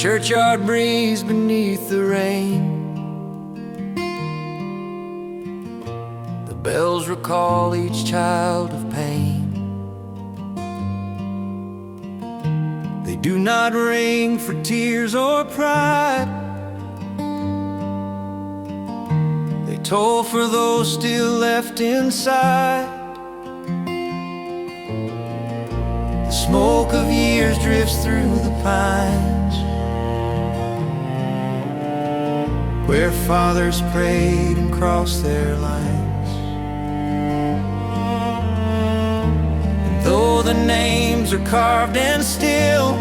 churchyard breeze beneath the rain. The bells recall each child of pain. They do not ring for tears or pride. They toll for those still left inside. The smoke of years drifts through the pines, where fathers prayed and crossed their lines. And though the names are carved and still,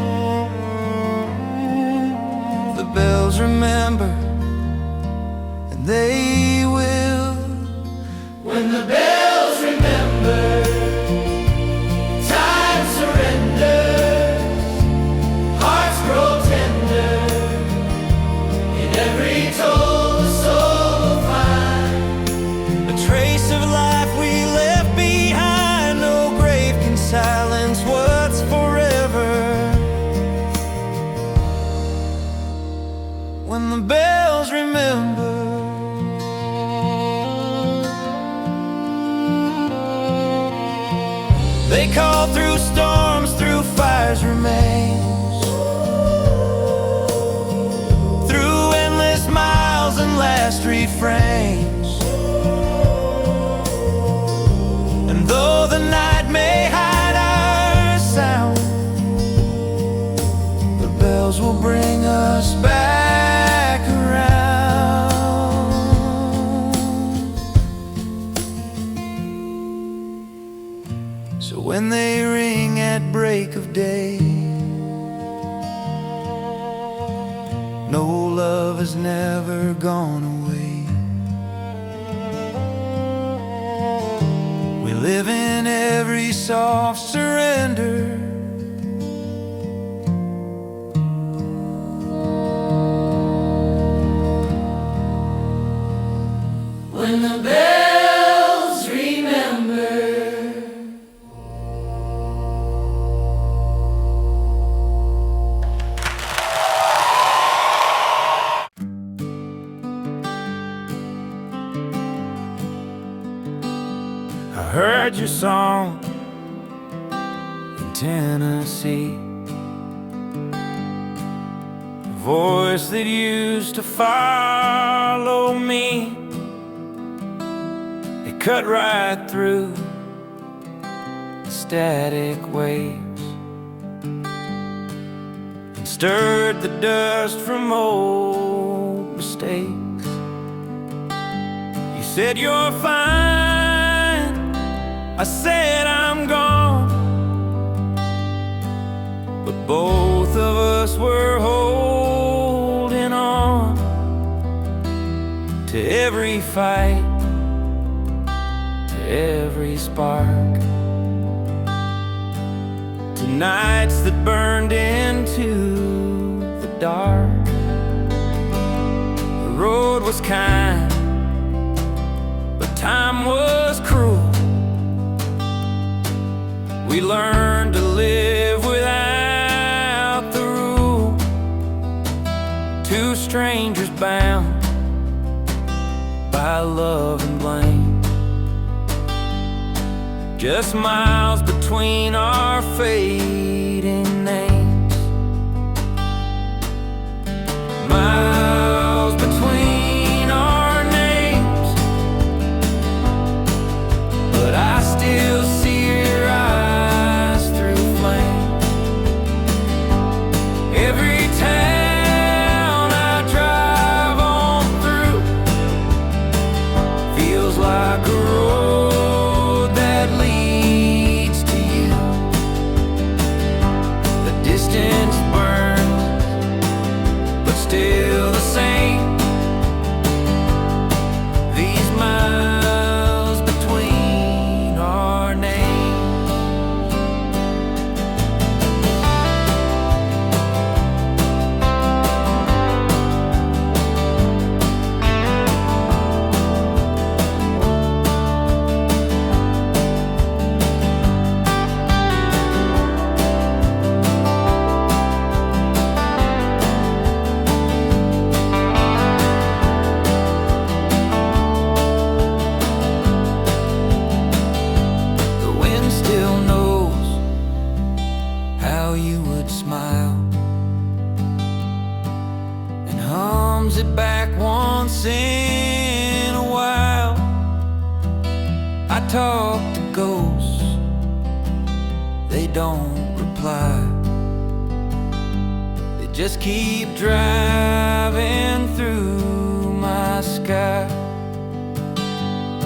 the bells remember, and they will. When the bells remember, time surrenders, hearts grow tender. In every toll the soul will find a trace of life we left behind. No grave can silence what's forever. When the bells remember. They call through storms, through fire's remains, through endless miles and last refrains. And though the night may hide our sound, the bells will bring us back around. So when they ring at break of day, no, love has never gone away. We live in every soft surrender. When the bells remember. I heard your song in Tennessee, a voice that used to follow me. It cut right through the static waves and stirred the dust from old mistakes. You said you're fine, I said I'm gone, but both of us were holding on to every fight, to every spark, to nights that burned into the dark. The road was kind, but time was cruel. We learned to live without the rule. Two strangers bound by love and blame, just miles between our fading names. Miles between our names, but I still see your eyes through flames. Every town I drive on through feels like a road that leads to you. The comes it back once in a while. I talk to ghosts, they don't reply. They just keep driving through my sky.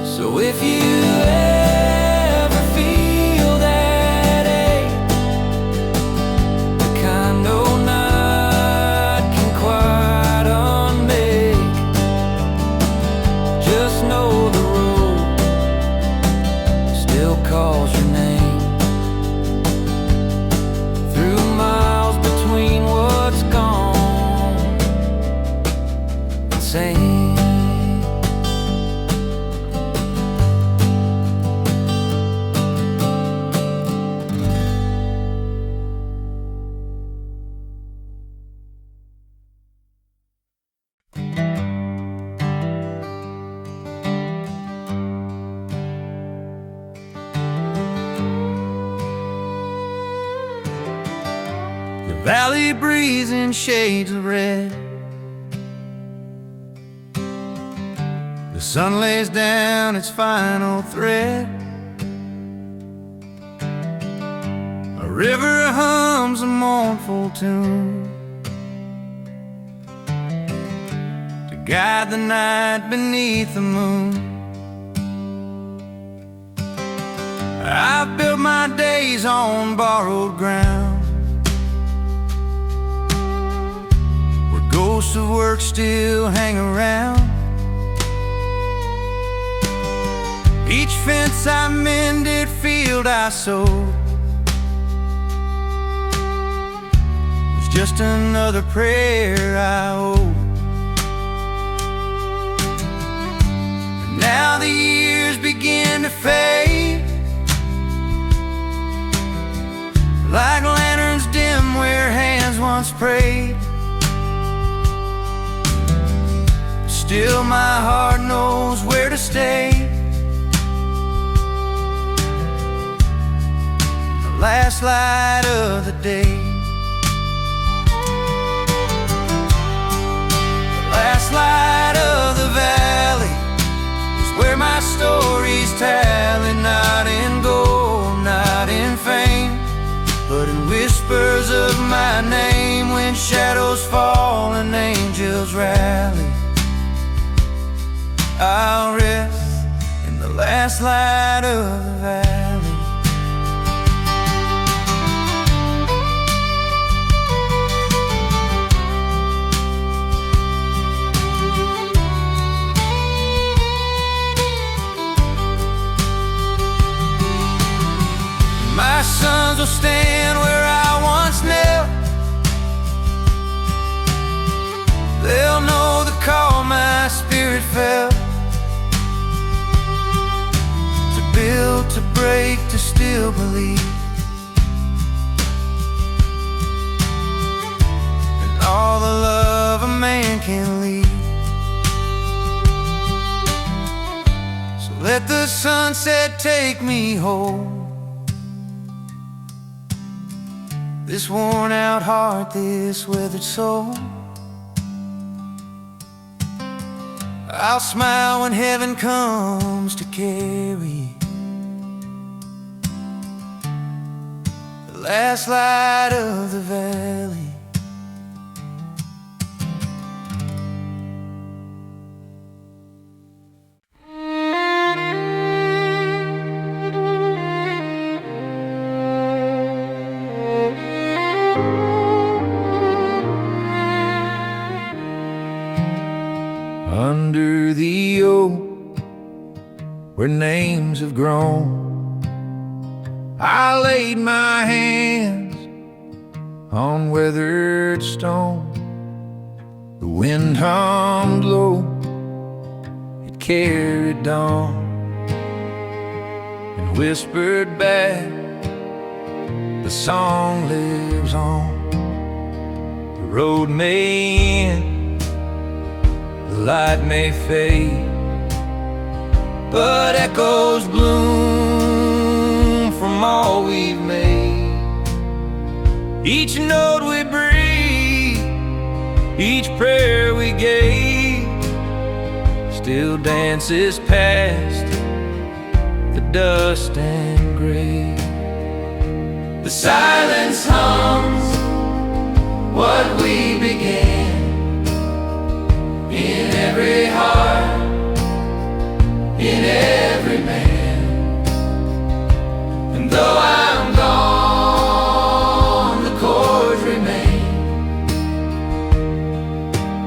So if you ever feel that ache, the kind no night can quite unmake, just know the road still calls your name. Through miles between what's gone and sane. Valley breeze in shades of red, the sun lays down its final thread. A river hums a mournful tune to guide the night beneath the moon. I've built my days on borrowed ground, ghosts of work still hang around. Each fence I mended, field I sowed, was just another prayer I owed. And now the years begin to fade, like lanterns dim where hands once prayed. Still my heart knows where to stay. The last light of the day, the last light of the valley is where my stories tally, not in gold, not in fame, but in whispers of my name. When shadows fall and angels rally, I'll rest in the last light of the valley. My sons will stand where I once knelt. They'll know the call my spirit felt. Built to break, to still believe, and all the love a man can leave. So let the sunset take me home, this worn out heart, this weathered soul. I'll smile when heaven comes to carry the last light of the valley. Under the oak, where names have grown, I laid my hands on weathered stone. The wind hummed low, it carried dawn, and whispered back, the song lives on. The road may end, the light may fade, but echoes bloom from all we've made. Each note we breathe Each prayer we gave still dances past the dust and gray. The silence hums what we began in every heart, in every man. And though I'm gone, the chords remain.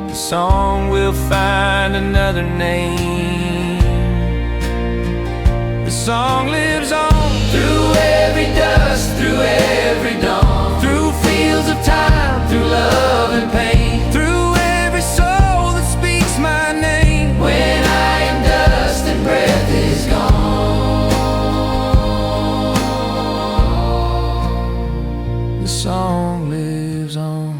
The song will find another name. The song lives on through every dust, through every dawn, through fields of time, through love and pain, through every soul that speaks my name. When I am dust and breath is gone, the song lives on.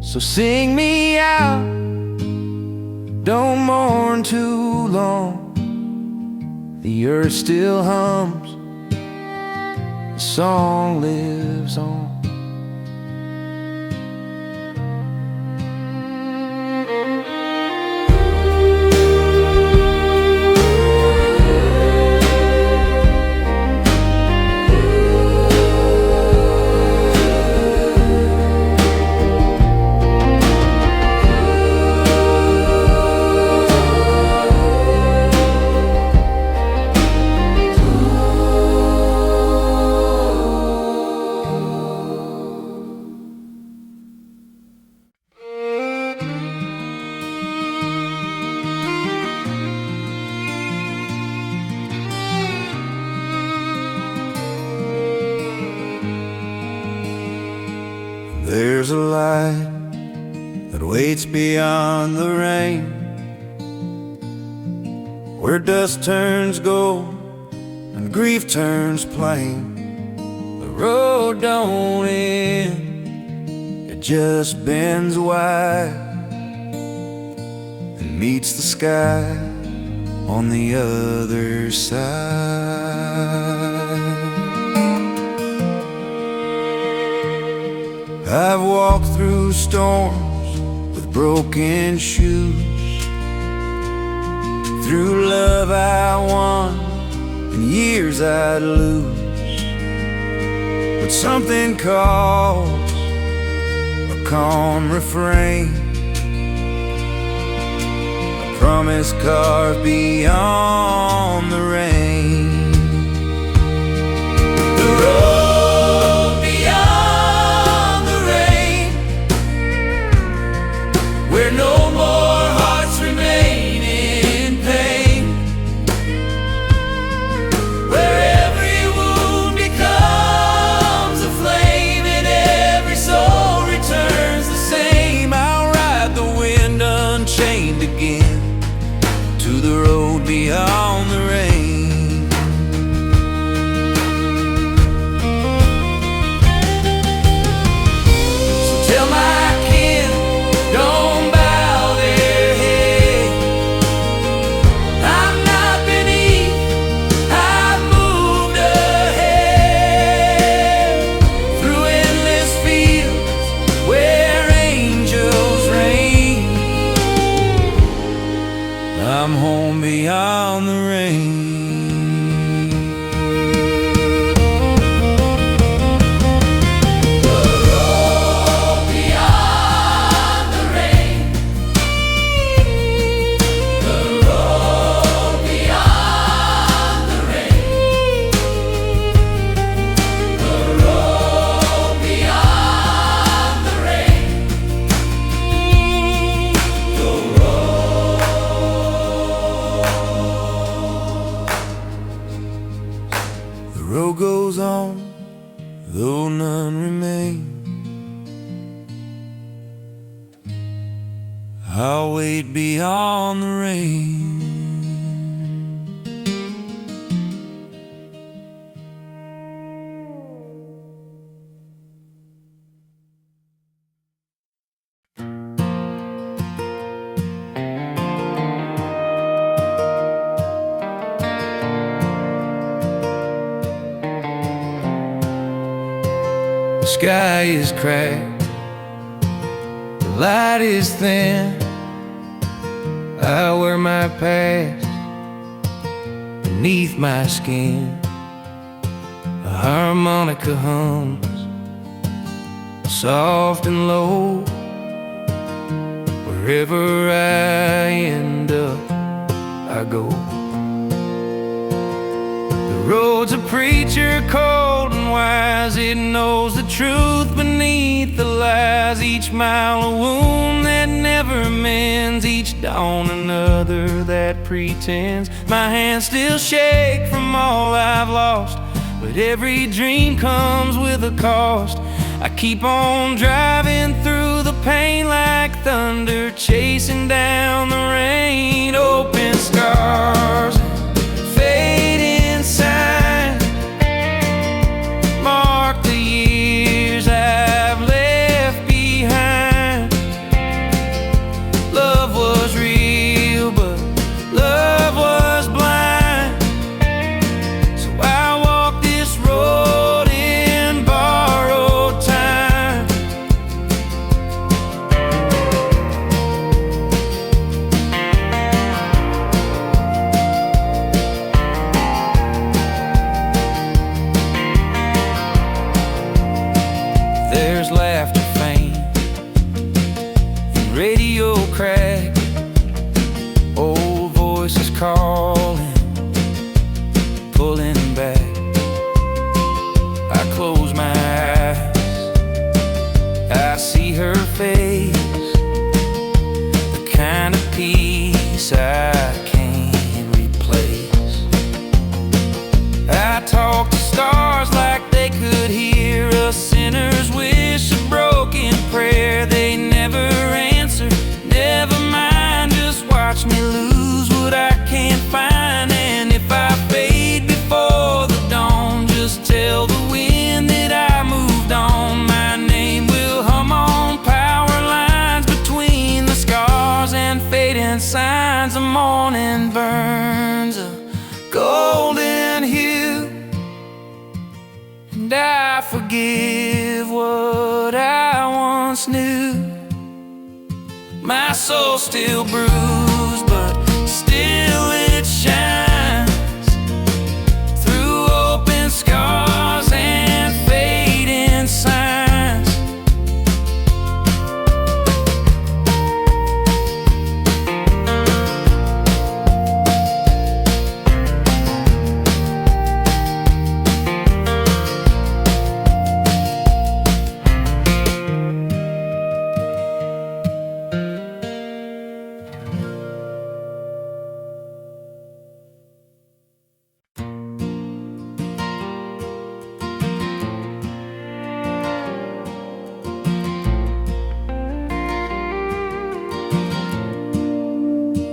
So sing me out, don't mourn too long. The earth still hums, the song lives on. There's a light that waits beyond the rain, where dust turns gold and grief turns plain. The road don't end, it just bends wide and meets the sky on the other side. I've walked through storms with broken shoes, through love I won and years I'd lose. But something calls, a calm refrain, a promise carved beyond the rain. The road beyond the rain, where no more hearts remain in pain, where every wound becomes a flame and every soul returns the same. I'll ride the wind unchained again to the road beyond the rain. So tell my kin, don't bow their head. I'm not beneath, I've moved ahead, through endless fields where angels reign. I'm home beyond the rain. The road beyond the rain, the road beyond the rain, the road beyond the rain, the road rain. The sky is cracked, the light is thin. I wear my past beneath my skin. A harmonica hums soft and low. Wherever I end up, I go. The road's a preacher, cold and wise. It knows the truth beneath the lies. Each mile a wound that never mends. Each dawn another that pretends. My hands still shake from all I've lost, but every dream comes with a cost. I keep on driving through the pain like thunder, chasing down the rain. Open scars, fading signs, mark the years I've left behind. Love was real, but love was blind. So I walk this road in borrowed time. There's laughter faint and radio crack. Old voices calling, pulling back. I close my eyes, I see her face, the kind of peace I can't replace. I talk to stars like they could hear a sinner's wish, a broken prayer. They never answer, never mind, just watch me lose what I can't find. And if I fade before the dawn, just tell the wind that I moved on. My name will hum on power lines between the scars and fading signs. The morning burns a golden hue, and I forgive what I once knew. My soul's still bruised, but still it shines through open scars and fading signs.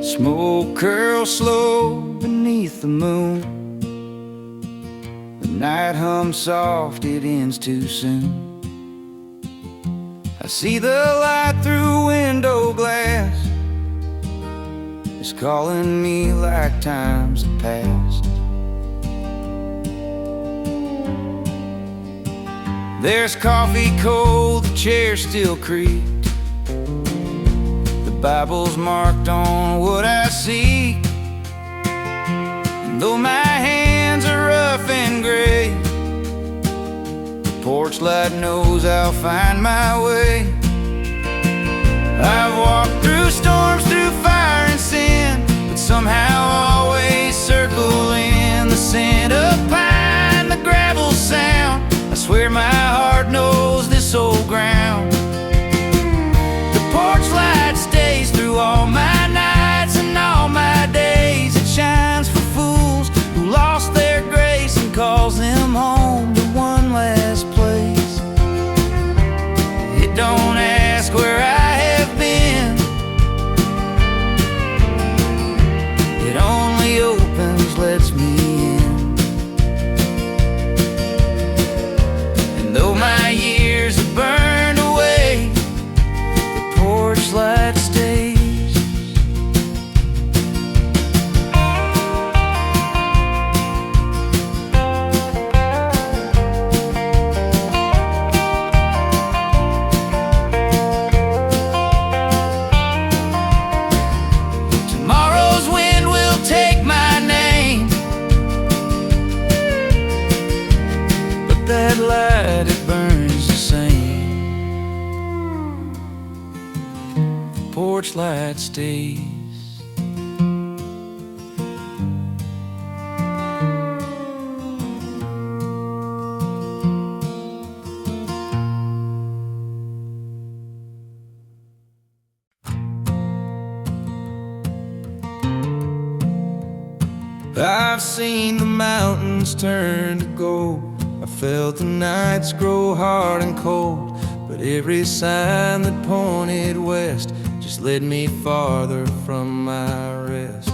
Smoke curls slow beneath the moon. The night hums soft, it ends too soon. I see the light through window glass. It's calling me like times have passed. There's coffee cold, the chair still creaks. The Bible's marked on what I seek. And though my hands are rough and gray, the porch light knows I'll find my way. I've walked through storms, through fire and sin, but somehow always circle in the scent of pine, the gravel sound. I swear my heart knows this old ground. The porch light stays through all my nights and all my days. It shines for fools who lost their grace and calls them home to one last place. It don't light stays. I've seen the mountains turn to gold. I felt the nights grow hard and cold, but every sign that pointed west just led me farther from my rest.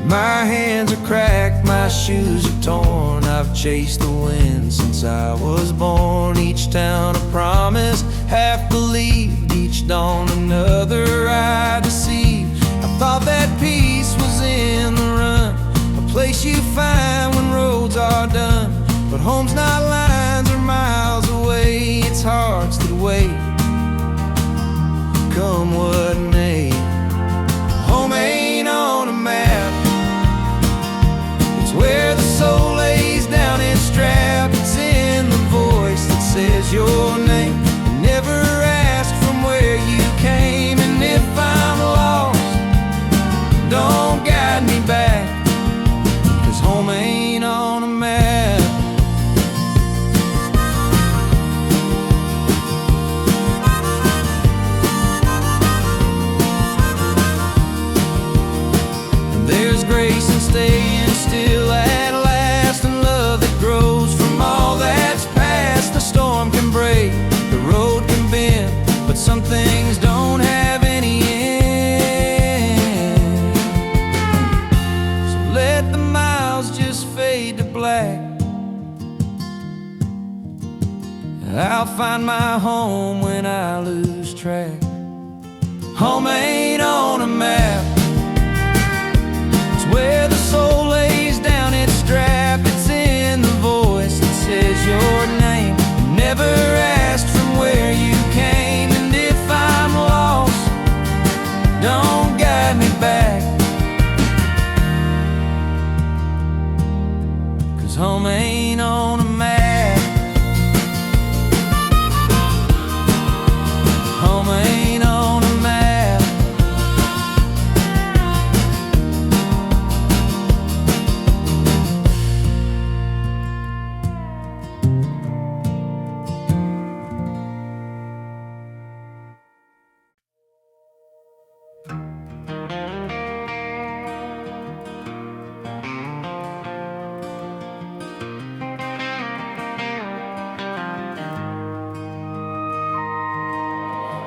My hands are cracked, my shoes are torn. I've chased the wind since I was born. Each town a promise, half believed. Each dawn another I deceived. I thought that peace was in the run, a place you find when roads are done. But home's not lines or miles away, it's hearts that wait, come what may. Home ain't on a map, it's where the soul lays down its strap. It's in the voice that says your name, and never ask from where you came. And if I'm lost, don't guide me back, 'cause home ain't on a map. And there's grace in staying still at last, and love that grows from all that's past. The storm can break, the road can bend, but some things don't have any end. So let the miles just fade to black, I'll find my home when I lose track. Home ain't on a map, it's where the soul lays down its strap. It's in the voice that says your name, never asked from where you came. And if I'm lost, don't guide me back, 'cause home ain't on a map. Home ain't on a map.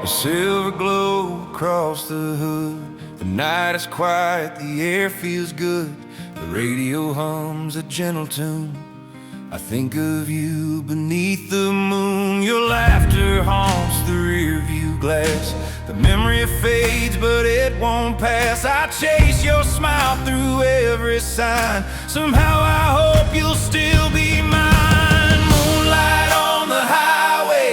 A silver glow across the hood. The night is quiet, the air feels good. The radio hums a gentle tune. I think of you beneath the moon. Your laughter haunts the rear view glass. The memory fades, but it won't pass. I chase your smile through every sign. Somehow I hope you'll still be mine. Moonlight on the highway,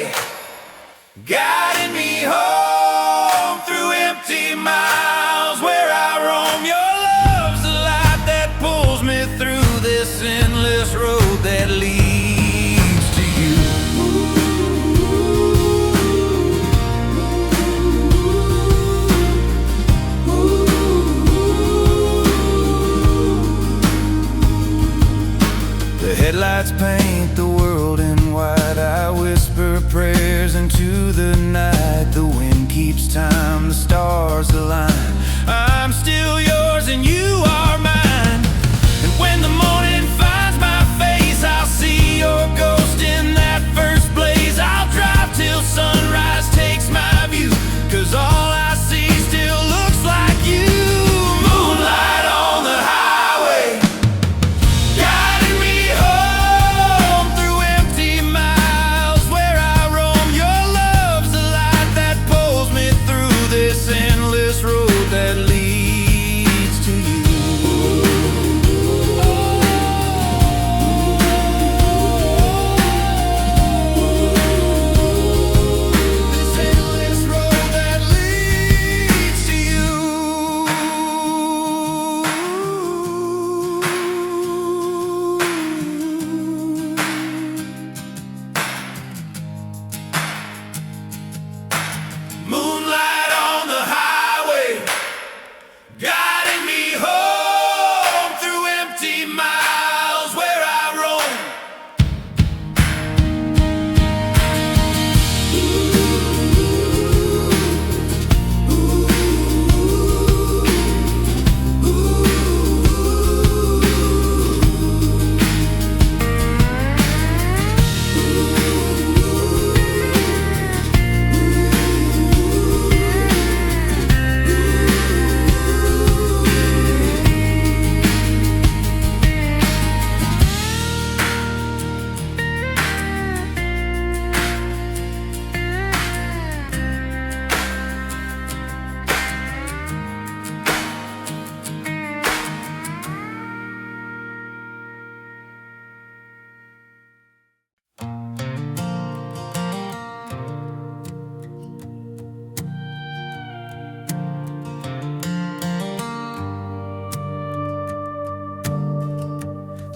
guiding me home through empty miles where I roam. Your love's the light that pulls me through this endless road that leads to you. The headlights paint the world in white. I whisper prayers into the night. The wind keeps time, the stars align. I'm still yours and you are mine. And when the morning finds my face, I'll see your ghost in that first blaze. I'll drive till sunrise takes my view, 'cause all I see still looks like you. Moonlight on the highway, guiding me home through empty miles where I roam. Your love's the light that pulls me through this endless road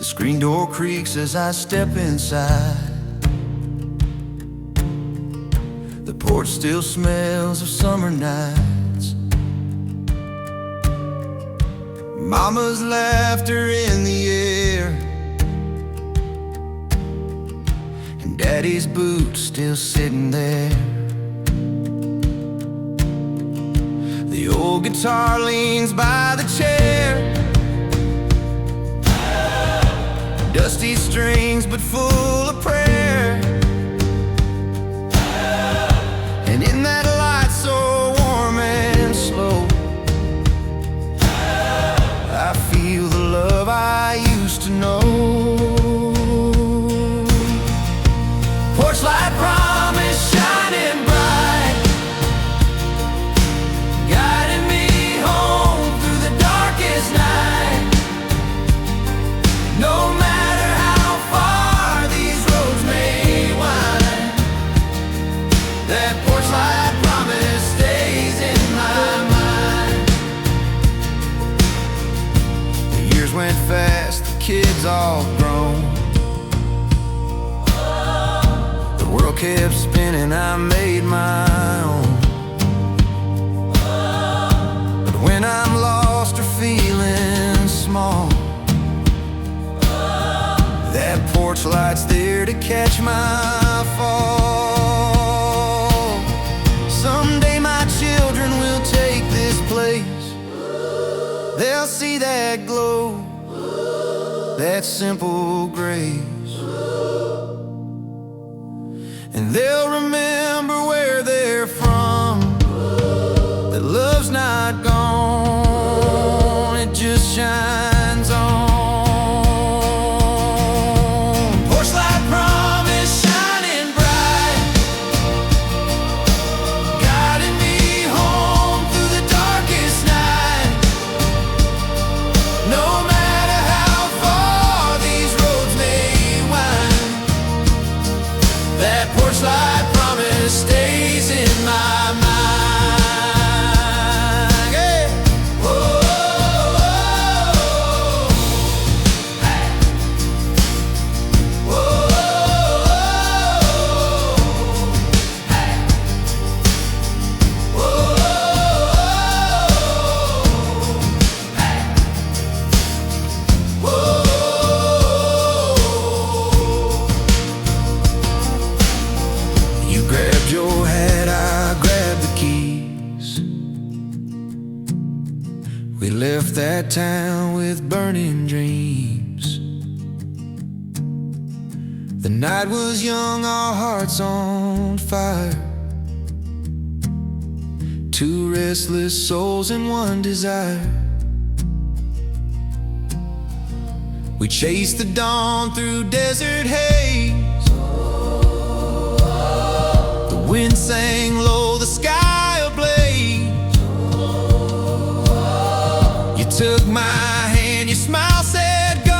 screen door creaks as I step inside. The porch still smells of summer nights. Mama's laughter in the air, and Daddy's boots still sitting there. The old guitar leans by the chair, dusty strings but full of prayer. And in that light so warm and slow, I feel the love I used to know. Porch light promise shining bright, guiding me home through the darkest night. No matter how far these roads may wind, that porch light promise stays in my mind. The years went fast, the kids all grown. The world kept spinning, I made my own. But when I'm lost or feeling small, that porch light's there to catch my fall. Someday my children will take this place. They'll see that glow, that simple grace, and they'll remember where they're from. That love's not gone, it just shines on. Porch light promise shining bright, guiding me home through the darkest night. No matter how far these roads may wind, that porch light promise stays in my mind. Yeah. Whoa, hey. Whoa, hey. Whoa, hey. Whoa. You grabbed your hat, I grabbed the keys. We left that town with burning dreams. The night was young, our hearts on fire. Two restless souls and one desire. We chased the dawn through desert haze. The wind sang low, the sky ablaze. You took my hand, your smile said go,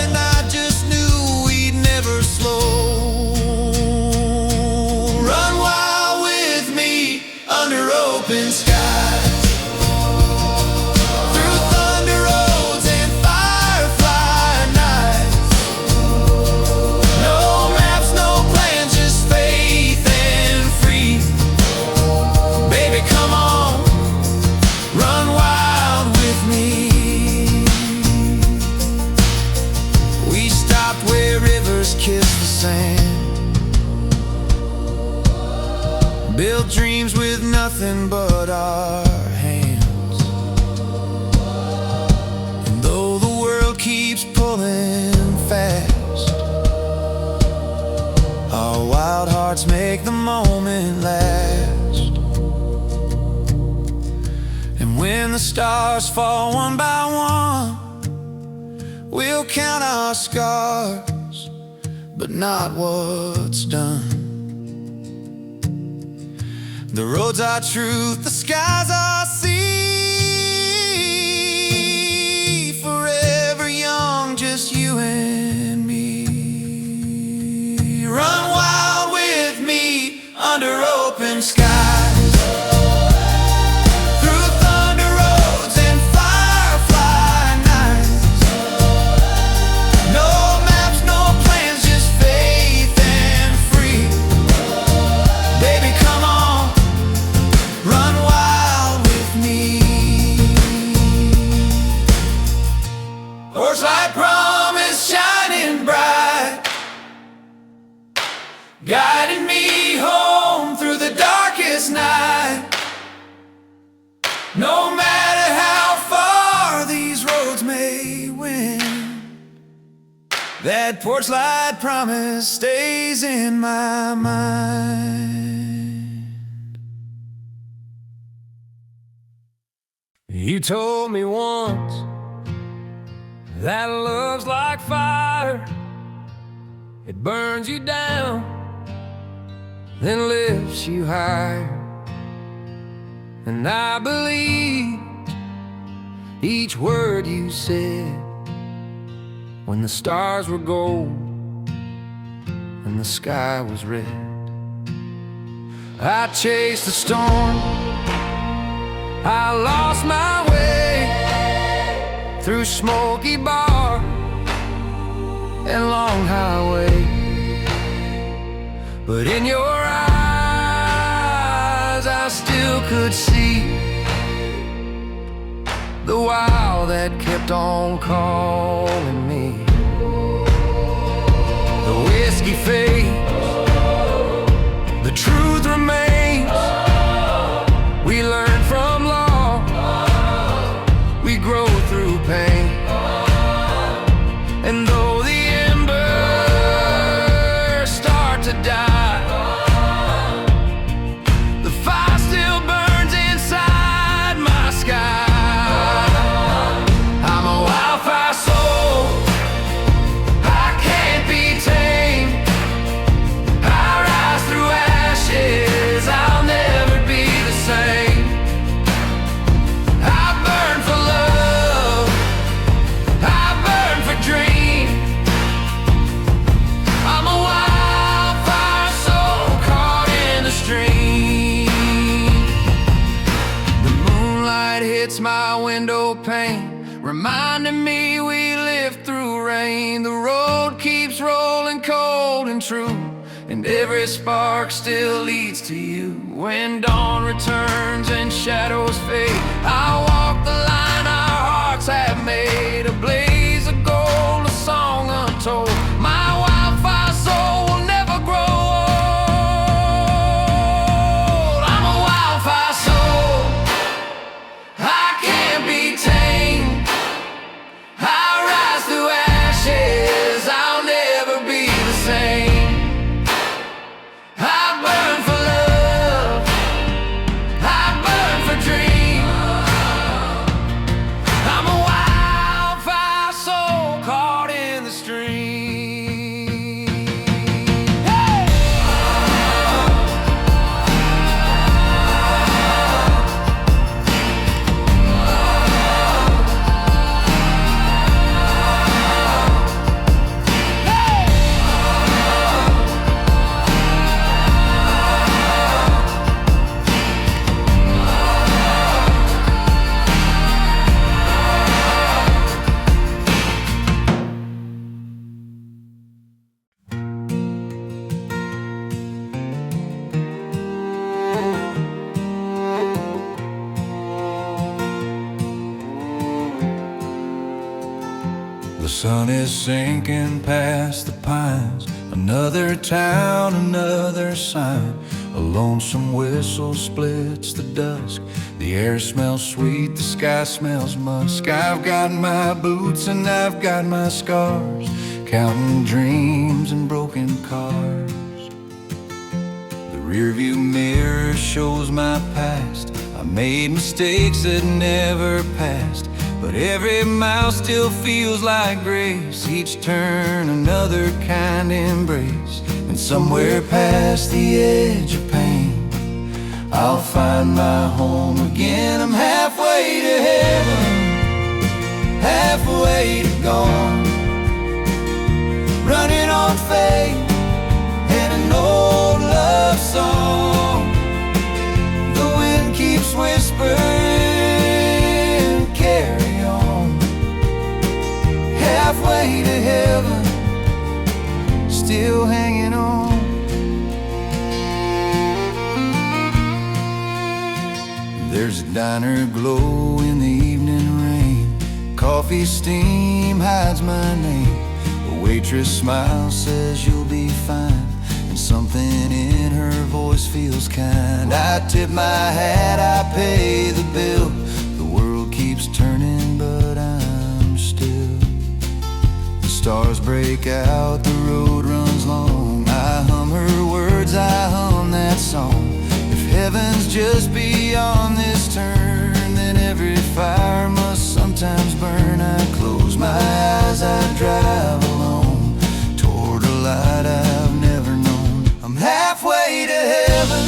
and I just knew we'd never slow. Run wild with me under open skies, through thunder roads and firefly nights. No maps, no plans, just faith and free. Baby, come on, run wild with me. We stopped where rivers kiss the sand, built dreams with nothing but our hands. And though the world keeps pulling fast, our wild hearts make the moment last. And when the stars fall one by one, we'll count our scars, but not what's done. The roads are truth, the skies are sea. Forever young, just you and me. Run wild with me under open skies, through thunder roads and firefly No matter how far these roads may wend, that porch light promise stays in my mind. You told me once that love's like fire. It burns you down, then lifts you higher. And I believed each word you said when the stars were gold and the sky was red. I chased the storm, I lost my way through smoky bar and long highway. But in your eyes I still could see the wow that kept on calling me. The whiskey fades, the truth remains. We learn from loss, we grow through pain. And though the embers start to die, my window pane, reminding me we lived through rain. The road keeps rolling cold and true, and every spark still leads to you. When dawn returns and shadows fade, I'll walk the line our hearts have made. A blaze of gold, a song untold. My wildfire soul will never grow old. I'm a wildfire soul, I can't be tamed. I rise through ashes, I'll never be the same. I burn for love, I burn for dreams. I'm a wildfire soul caught in the stream. Hey! The sun is sinking past the pines. Another town, another sign. A lonesome whistle splits the dusk. The air smells sweet, the sky smells musk. I've got my boots and I've got my scars, counting dreams and broken cars. The rearview mirror shows my past. I made mistakes that never passed, but every mile still feels like grace. Each turn another kind embrace. And somewhere past the edge of pain, I'll find my home again. I'm halfway to heaven, halfway to gone, running on faith and an old love song. The wind keeps whispering, carry on. Halfway to heaven, still hanging on. There's a diner glow in the evening rain. Coffee steam hides my name. The waitress smiles, says you'll be fine, and something in her voice feels kind. I tip my hat, I pay the bill. break out, the road runs long. I hum her words, I hum that song. If heaven's just beyond this turn, then every fire must sometimes burn. I close my eyes, I drive alone toward a light I've never known. I'm halfway to heaven,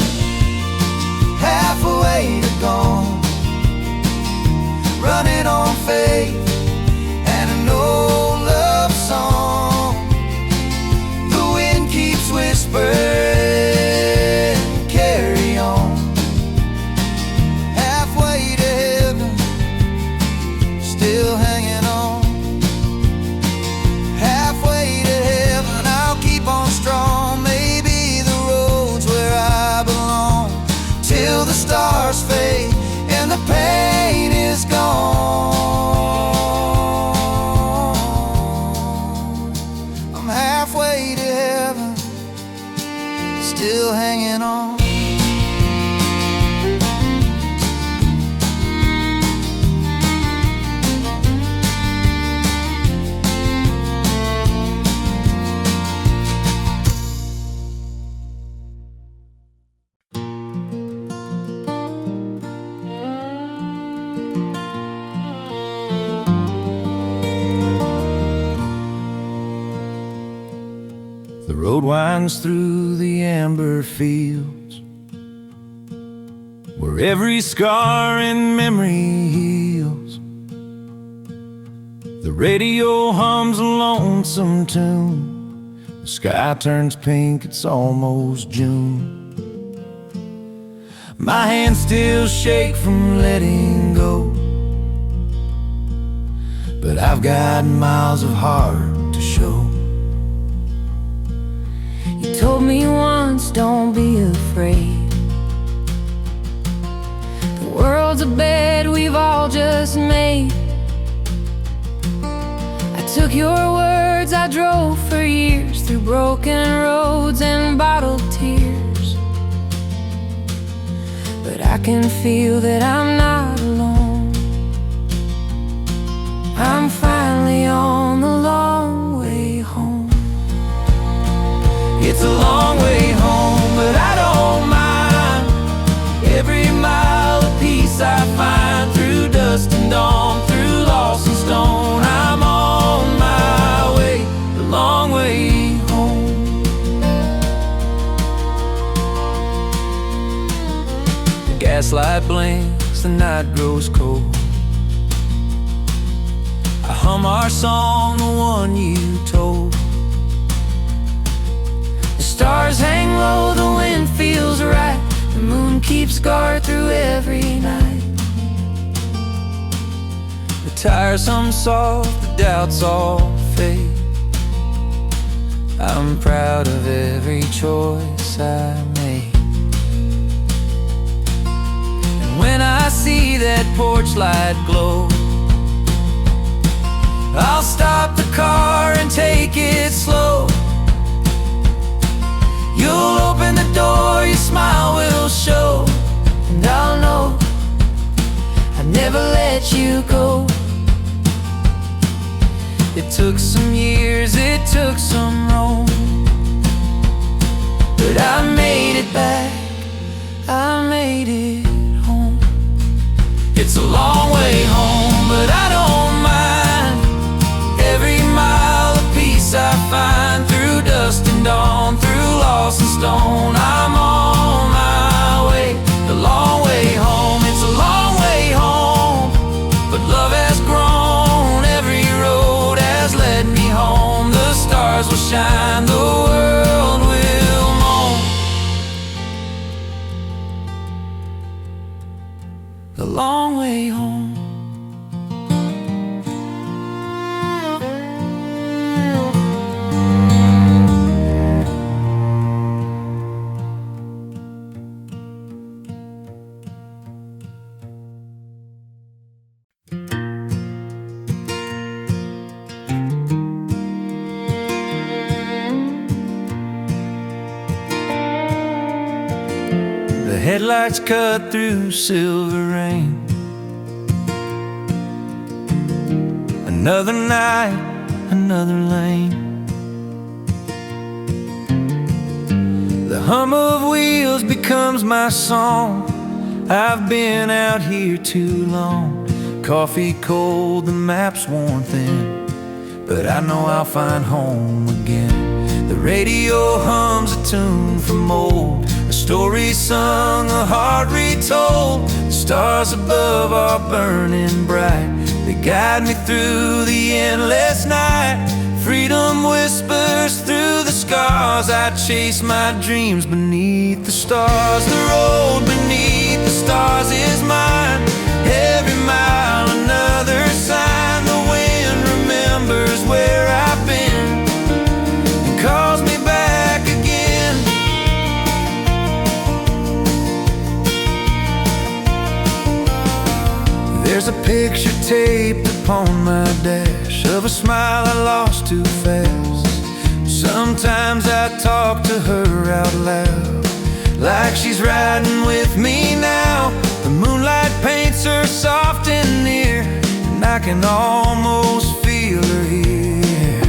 halfway to gone, running on faith and an old love song. The wind keeps whispering, carry on. Halfway to heaven, still hanging on. Halfway to heaven, I'll keep on strong. Maybe the road's where I belong, till the stars fade and the pain is gone. I'm halfway to heaven, still hanging on. The road winds through the amber fields, where every scar in memory heals. The radio hums a lonesome tune, the sky turns pink, it's almost June. My hands still shake from letting go, but I've got miles of heart to show. You told me once, don't be afraid. The world's a bed we've all just made. I took your words, I drove for years through broken roads and bottled tears. But I can feel that I'm not alone. I'm finally on the long way home. It's a long way home, but I don't mind. Every mile of peace I find, through dust and dawn, through loss and stone. I'm on my way, the long way home. The gaslight blinks, the night grows cold. I hum our song, the one you told. Stars hang low, the wind feels right, the moon keeps guard through every night. The tires hum soft, the doubts all fade. I'm proud of every choice I made. And when I see that porch light glow, I'll stop the car and take it slow. You'll open the door, your smile will show, and I'll know I've never let you go. It took some years, it took some roam, but I made it back, I made it home. It's a long way home, but I don't mind. Every mile of peace I find, through dust and dawn, through lost and stone. I'm on my way, the long way home. It's a long way home, but love has grown. Every road has led me home. The stars will shine, the world will moan. The long way home. The headlights cut through silver rain. Another night, another lane. hum of wheels becomes my song. I've been out here too long. Coffee cold, the map's worn thin, but I know I'll find home again. The radio hums a tune from old, a story sung, a heart retold. The stars above are burning bright, they guide me through the endless night. Freedom whispers through the scars, I chase my dreams beneath the stars. The road beneath the stars is mine. Every mile another sign. The wind remembers where I've been and calls me back again. There's a picture taped upon my dash of a smile I lost too fast. Sometimes I talk to her out loud, like she's riding with me now. The moonlight paints her soft and near, and I can almost feel her here.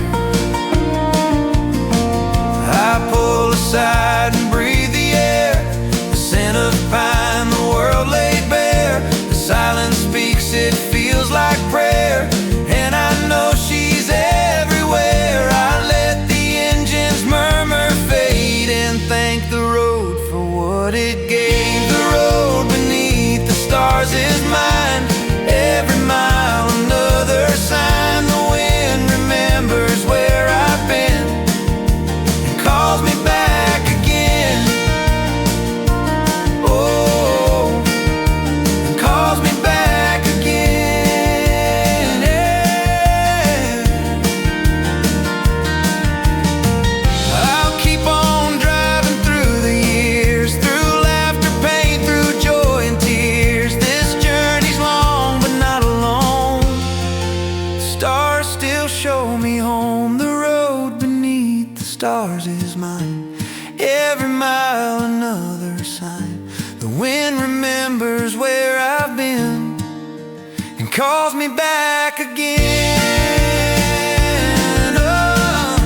I pull aside and breathe the air, the scent of pine, the world laid bare. The silence speaks, it feels like prayer, and I know she's everywhere. I let the engines murmur fade and thank the road for what it gave. The road beneath the stars is mine. Every mile another sign. The wind remembers where I've been and calls me back again. Oh, and calls me back again. Yeah. I'll keep on driving through the years, through laughter, pain, through joy and tears. This journey's long but not alone. The stars still show me home. The road beneath the stars is mine. Every mile another sign. The wind remembers where I've been and calls me back again. Oh,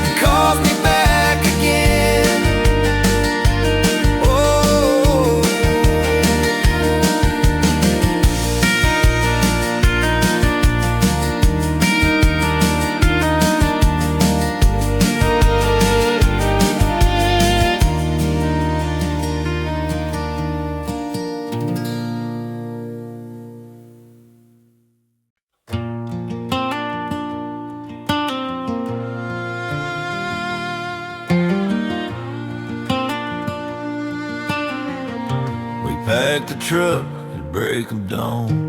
and calls me back again. Oh, we packed the truck at break of dawn.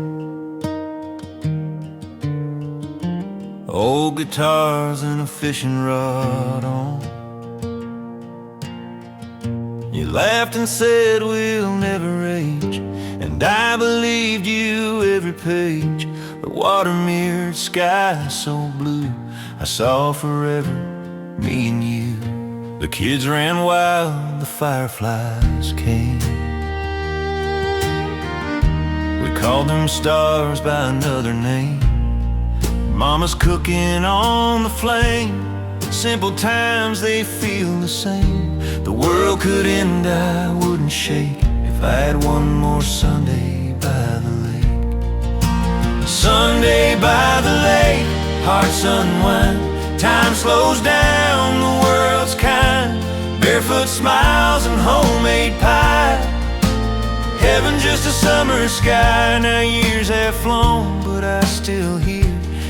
Old guitars and a fishing rod on. You laughed and said we'll never age, and I believed you every page. The water mirrored sky so blue, I saw forever, me and you. The kids ran wild, the fireflies came. We called them stars by another name. Mama's cooking on the flame. Simple times, they feel the same. The world could end, I wouldn't shake if I had one more Sunday by the lake. Sunday by the lake, hearts unwind. Time slows down, the world's kind. Barefoot smiles and homemade pie. Heaven just a summer sky. Now years have flown, but I still hear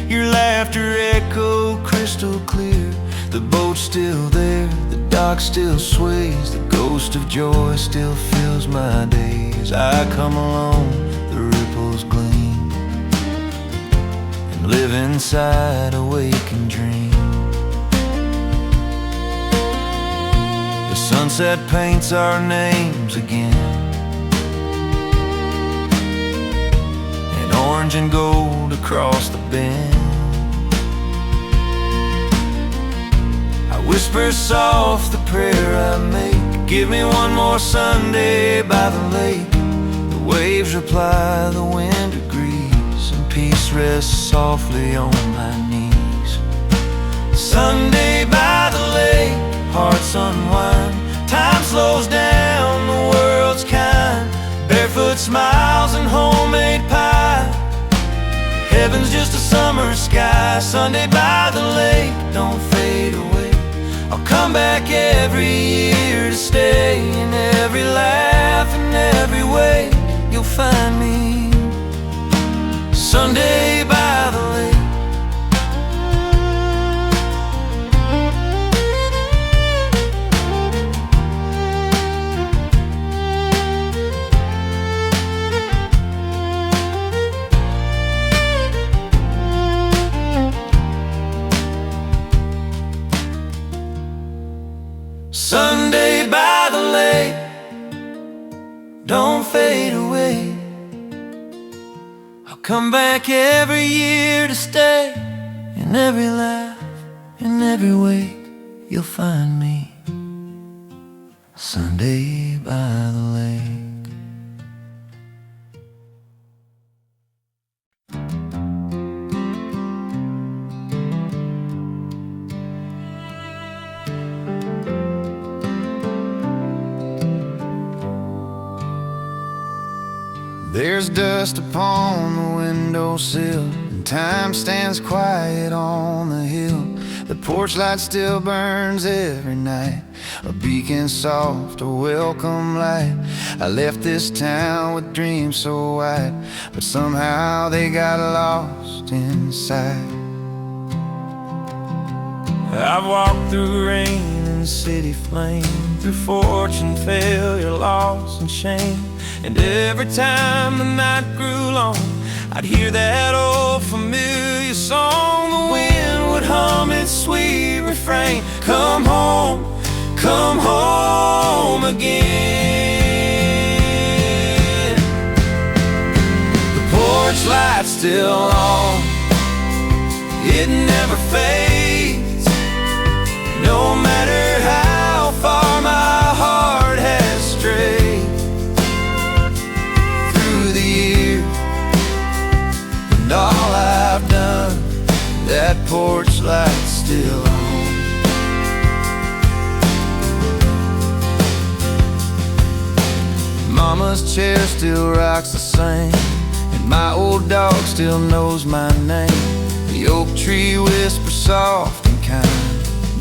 your laughter echo crystal clear. The boat's still there, the dock still sways. The ghost of joy still fills my days. I come along, the ripples gleam, and live inside a waking dream. The sunset paints our names again, in orange and gold across the bend. I whisper soft the prayer I make. Give me one more Sunday by the lake. The waves reply, the wind agrees, and peace rests softly on my knees. Sunday by the lake, hearts unwind. Time slows down, the world's kind. Barefoot smiles and homemade pie. Heaven's just a summer sky. Sunday by the lake, don't fade away. I'll come back every year to stay. In every laugh and every way, you'll find me Sunday by the lake. Sunday by the lake, don't fade away. I'll come back every year to stay. In every laugh, in every way, you'll find me Sunday by the lake. There's dust upon the windowsill, and time stands quiet on the hill. The porch light still burns every night, a beacon soft, a welcome light. I left this town with dreams so wide, but somehow they got lost inside. I've walked through rain and city flame, through fortune, failure, loss and shame. And every time the night grew long, I'd hear that old familiar song. The wind would hum its sweet refrain. Come home again. The porch light's still on, it never fades. No matter how far my heart has strayed through the years, and all I've done, that porch light's still on. Mama's chair still rocks the same, and my old dog still knows my name. The oak tree whispers soft and kind.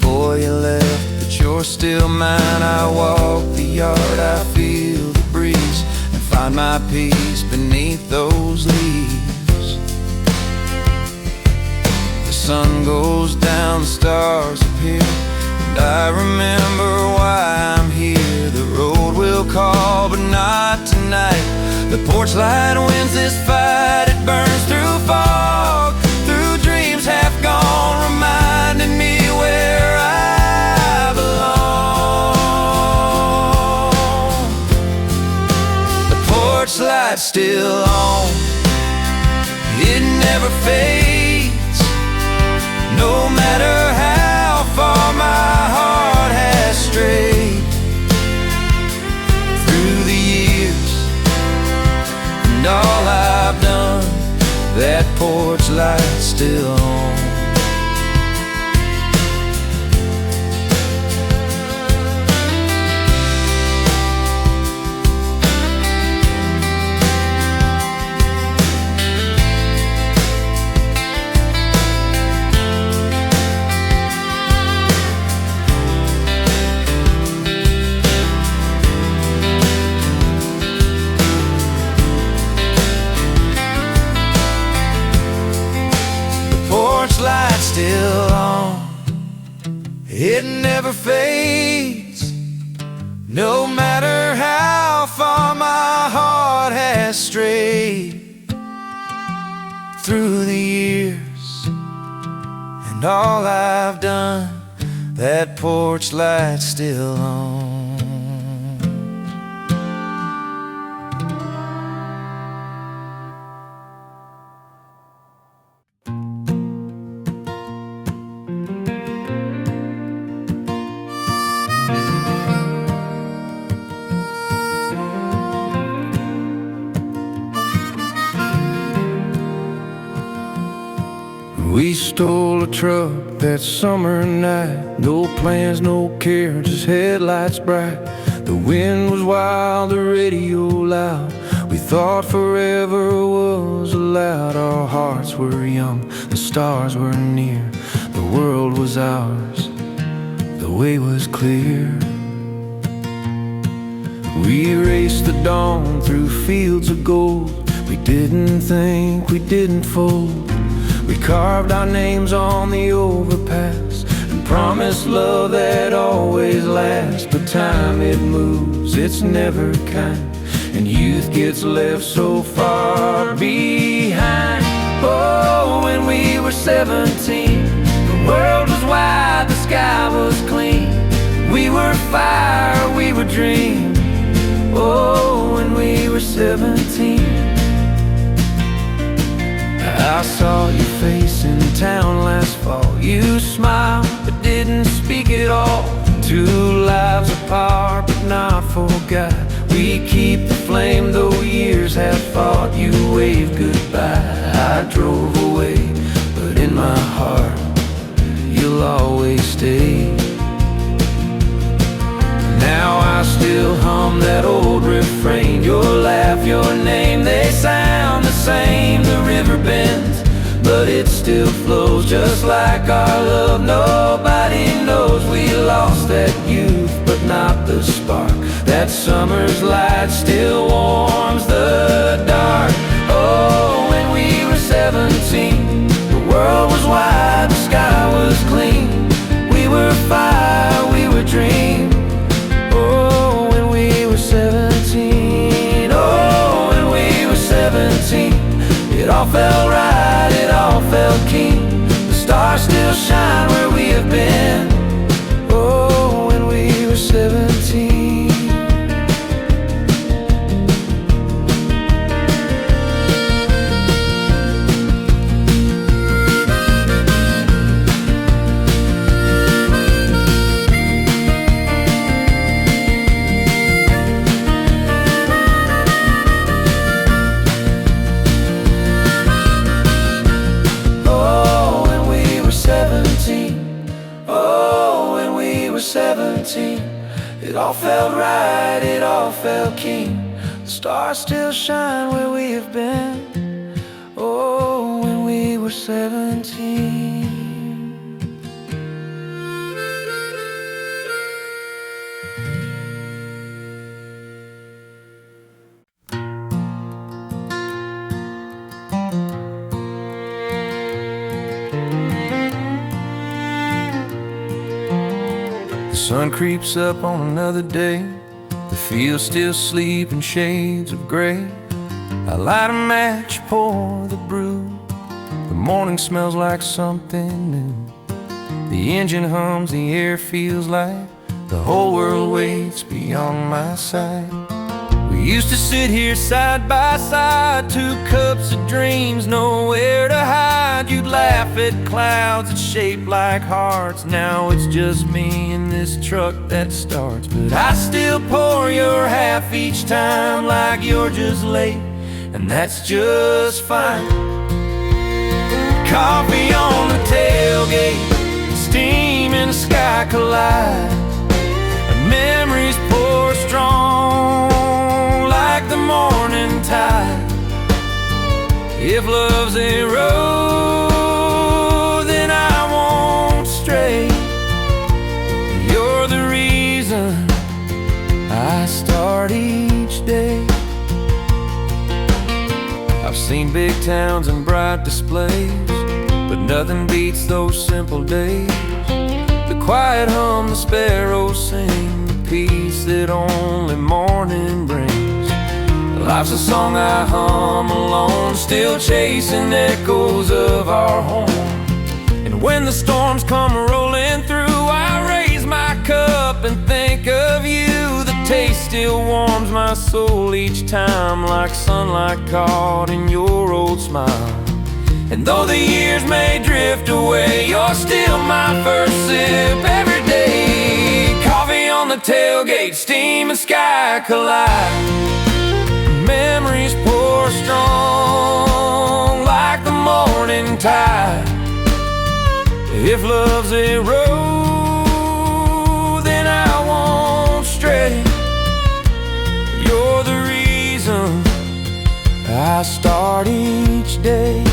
Boy, you left, but you're still mine. I walk the yard, I feel the breeze, and find my peace beneath those leaves. The sun goes down, the stars appear, and I remember why I'm here. The road will call, but not tonight. The porch light wins this fight. It burns through fog, through dreams half gone, reminding me where I belong. The porch light's still on, it never fades. No matter how far my heart has strayed through the years, and all I've done, that porch light's still on. Light's still on, it never fades. No matter how far my heart has strayed through the years, and all I've done, that porch light's still on. We stole a truck that summer night. No plans, no care, just headlights bright. The wind was wild, the radio loud. We thought forever was allowed. Our hearts were young, the stars were near. The world was ours, the way was clear. We raced the dawn through fields of gold. We didn't think, we didn't fold. We carved our names on the overpass and promised love that always lasts. But time, it moves, it's never kind, and youth gets left so far behind. Oh, when we were 17, the world was wide, the sky was clean. We were fire, we were dream. Oh, when we were 17. I saw your face in town last fall. You smiled but didn't speak at all. 2 lives apart but not forgot. We keep the flame though years have fought. You waved goodbye, I drove away, but in my heart you'll always stay. Now I still hum that old refrain. Your laugh, your name, they sound the same. The river bends, but it still flows just like our love. Nobody knows we lost that youth, but not the spark. That summer's light still warms the dark. Oh, when we were 17, the world was wide, the sky was clean. We were fire, we were dream. Oh, when we were 17. Oh, when we were 17. It all felt right, it all felt keen. The stars still shine where we have been. Oh, when we were 17. It all felt right, it all felt keen. The stars still shine where we have been. Oh, when we were 17. The sun creeps up on another day. The fields still sleep in shades of gray. I light a match, pour the brew. The morning smells like something new. The engine hums, the air feels light. The whole world waits beyond my sight. We used to sit here side by side, 2 cups of dreams, nowhere to hide. You'd laugh at clouds that shape like hearts. Now it's just me in this truck that starts. But I still pour your half each time, like you're just late, and that's just fine. Coffee on the tailgate, steam in the sky collide. Memories pour strong like the morning tide. If love's a road, then I won't stray. You're the reason I start each day. I've seen big towns and bright displays, but nothing beats those simple days. The quiet hum the sparrows sing, the peace that only morning brings. Life's a song I hum alone, still chasing echoes of our home. And when the storms come rolling through, I raise my cup and think of you. The taste still warms my soul each time, like sunlight caught in your old smile. And though the years may drift away, you're still my first sip every day. Coffee on the tailgate, steam and sky collide. Memories pour strong like the morning tide. If love's a road, then I won't stray. You're the reason I start each day.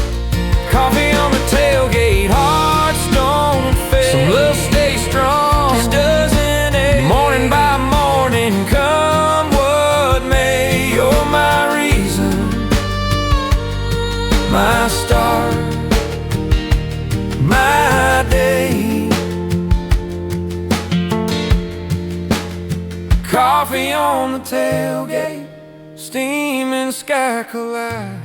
Coffee on the tailgate, hearts don't fade. Some love stay strong, this doesn't age. Morning by morning, come what may. You're my reason, my start, my day. Coffee on the tailgate, steam and sky collide.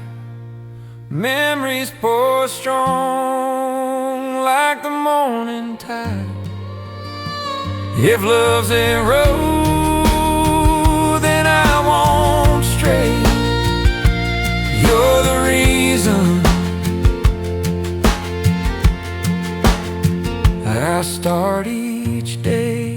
Memories pour strong like the morning tide. If love's a road, then I won't stray. You're the reason I start each day.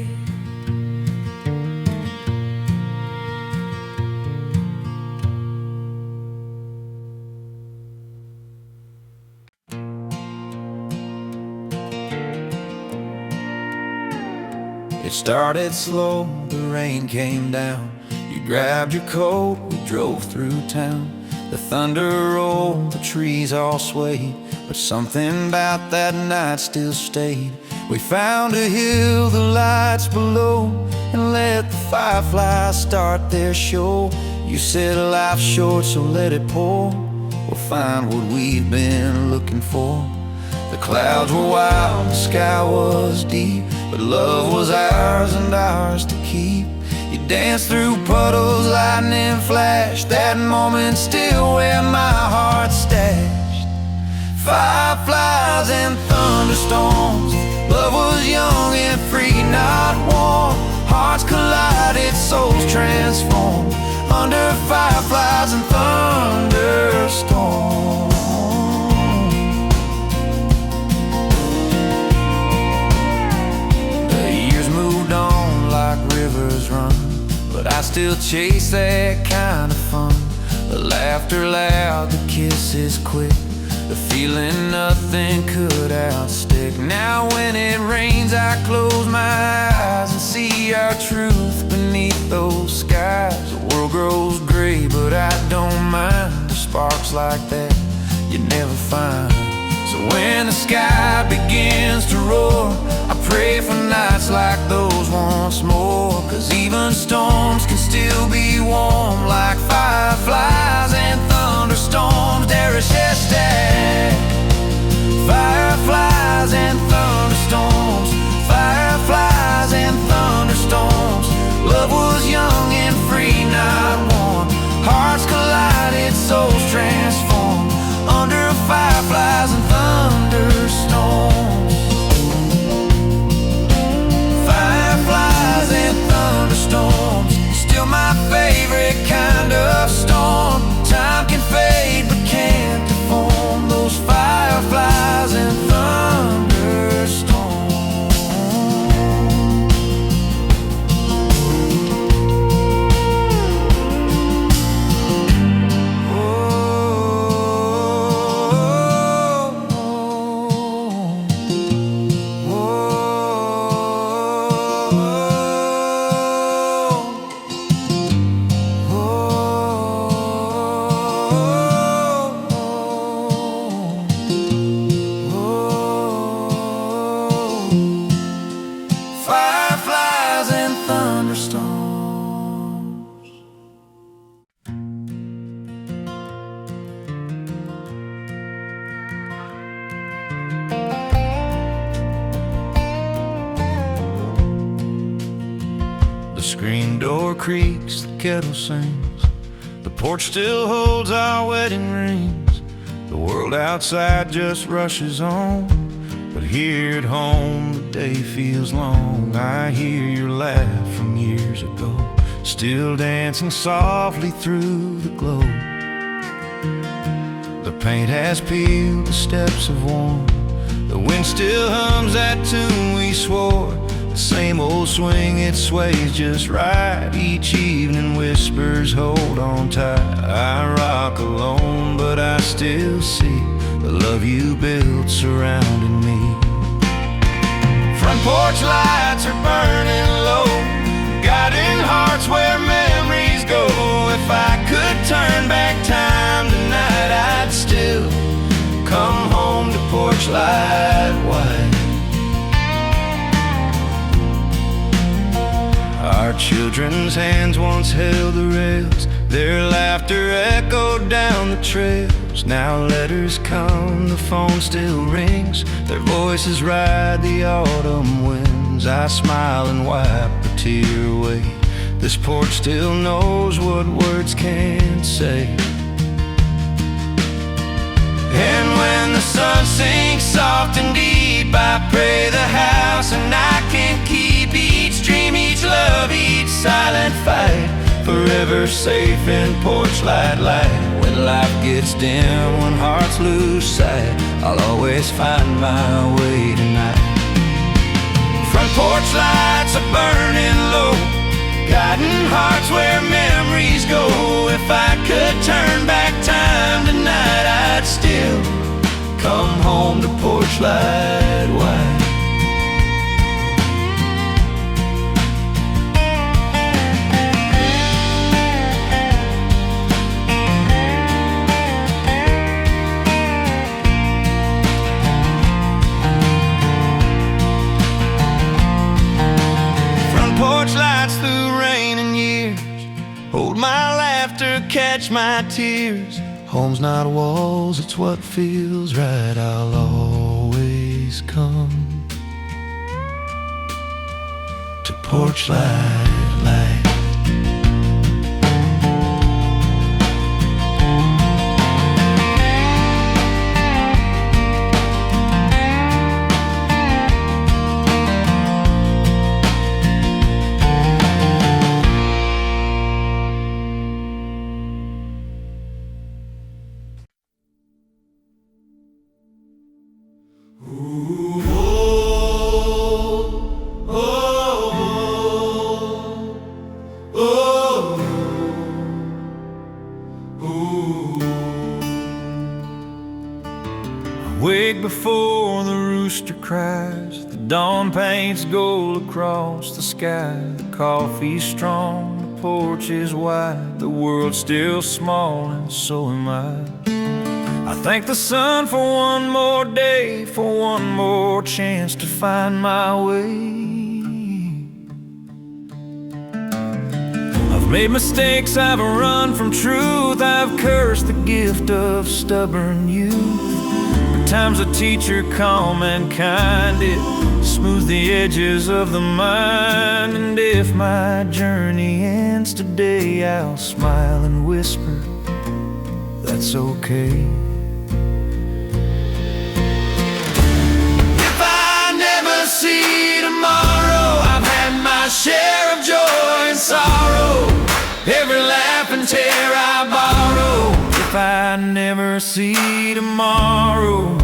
It started slow, the rain came down. You grabbed your coat, we drove through town. The thunder rolled, the trees all swayed, but something about that night still stayed. We found a hill, the lights below, and let the fireflies start their show. You said life's short, so let it pour. We'll find what we've been looking for. The clouds were wild, the sky was deep, but love was ours and ours to keep. You danced through puddles, lightning flashed. That moment still where my heart stashed. Fireflies and thunderstorms, love was young and free, not warm. Hearts collided, souls transformed under fireflies and thunderstorms. Rivers run, but I still chase that kind of fun. The laughter loud, the kisses quick, the feeling nothing could outstick. Now when it rains, I close my eyes and see our truth beneath those skies. The world grows gray, but I don't mind. The sparks like that you never find. So when the sky begins to roar, I pray for nights like those once more. 'Cause even storms can still be warm, like fireflies and thunderstorms. There is hashtag fireflies and thunderstorms. Fireflies and thunderstorms. Love was young and free, not warm. Hearts collided, souls transformed under fireflies and thunderstorms. Fireflies and thunderstorms, still my favorite kind of storm. Time can fade but can't deform those fireflies and thunderstorms. The screen door creaks, the kettle sings, the porch still holds our wedding rings. The world outside just rushes on, but here at home the day feels long. I hear your laugh from years ago, still dancing softly through the glow. The paint has peeled, the steps have worn, the wind still hums that tune we swore. The same old swing, it sways just right. Each evening whispers, hold on tight. I rock alone, but I still see the love you built surrounding me. Front porch lights are burning low, guiding hearts where memories go. If I could turn back time tonight, I'd still come home to porch light white. Our children's hands once held the rails, their laughter echoed down the trails. Now letters come, the phone still rings, their voices ride the autumn winds. I smile and wipe a tear away, this porch still knows what words can't say. And when the sun sinks soft and deep, I pray the house and I can keep each dream, each love, each silent fight, forever safe in porch light light. When life gets dim, when hearts lose sight, I'll always find my way tonight. Front porch lights are burning low, guiding hearts where memories go. If I could turn back time tonight, I'd still come home to porch light white. Porch lights through rain and years, hold my laughter, catch my tears. Home's not walls, it's what feels right. I'll always come to porch light light. Wake before the rooster cries, the dawn paints gold across the sky. The coffee's strong, the porch is wide, the world's still small and so am I. I thank the sun for one more day, for one more chance to find my way. I've made mistakes, I've run from truth, I've cursed the gift of stubborn youth. Time's a teacher, calm and kind, it smooths the edges of the mind. And if my journey ends today, I'll smile and whisper, that's okay. If I never see tomorrow, I've had my share of joy and sorrow, every laugh and tear I borrow. If I never see tomorrow,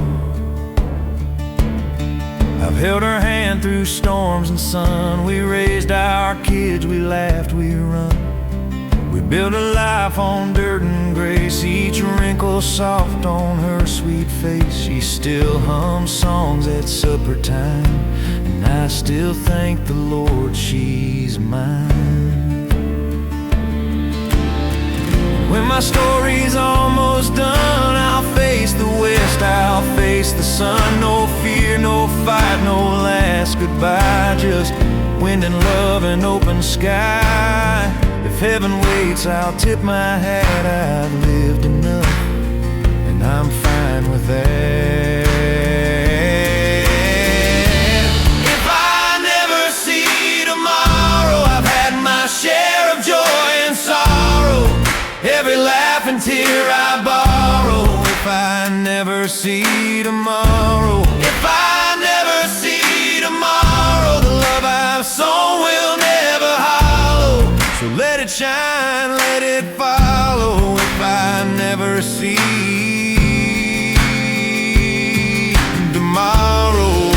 I've held her hand through storms and sun. We raised our kids, we laughed, we run. We built a life on dirt and grace, each wrinkle soft on her sweet face. She still hums songs at supper time, and I still thank the Lord she's mine. When my story's almost done, I'll face the west, I'll face the sun. No fear, no fight, no last goodbye, just wind and love and open sky. If heaven waits, I'll tip my hat. I've lived enough, and I'm fine with that. If I never see tomorrow, I've had my share of joy and sorrow, every laugh and tear I borrow. If I never see tomorrow, if I never see tomorrow, the love I've sown will never hollow. So let it shine, let it follow. If I never see tomorrow,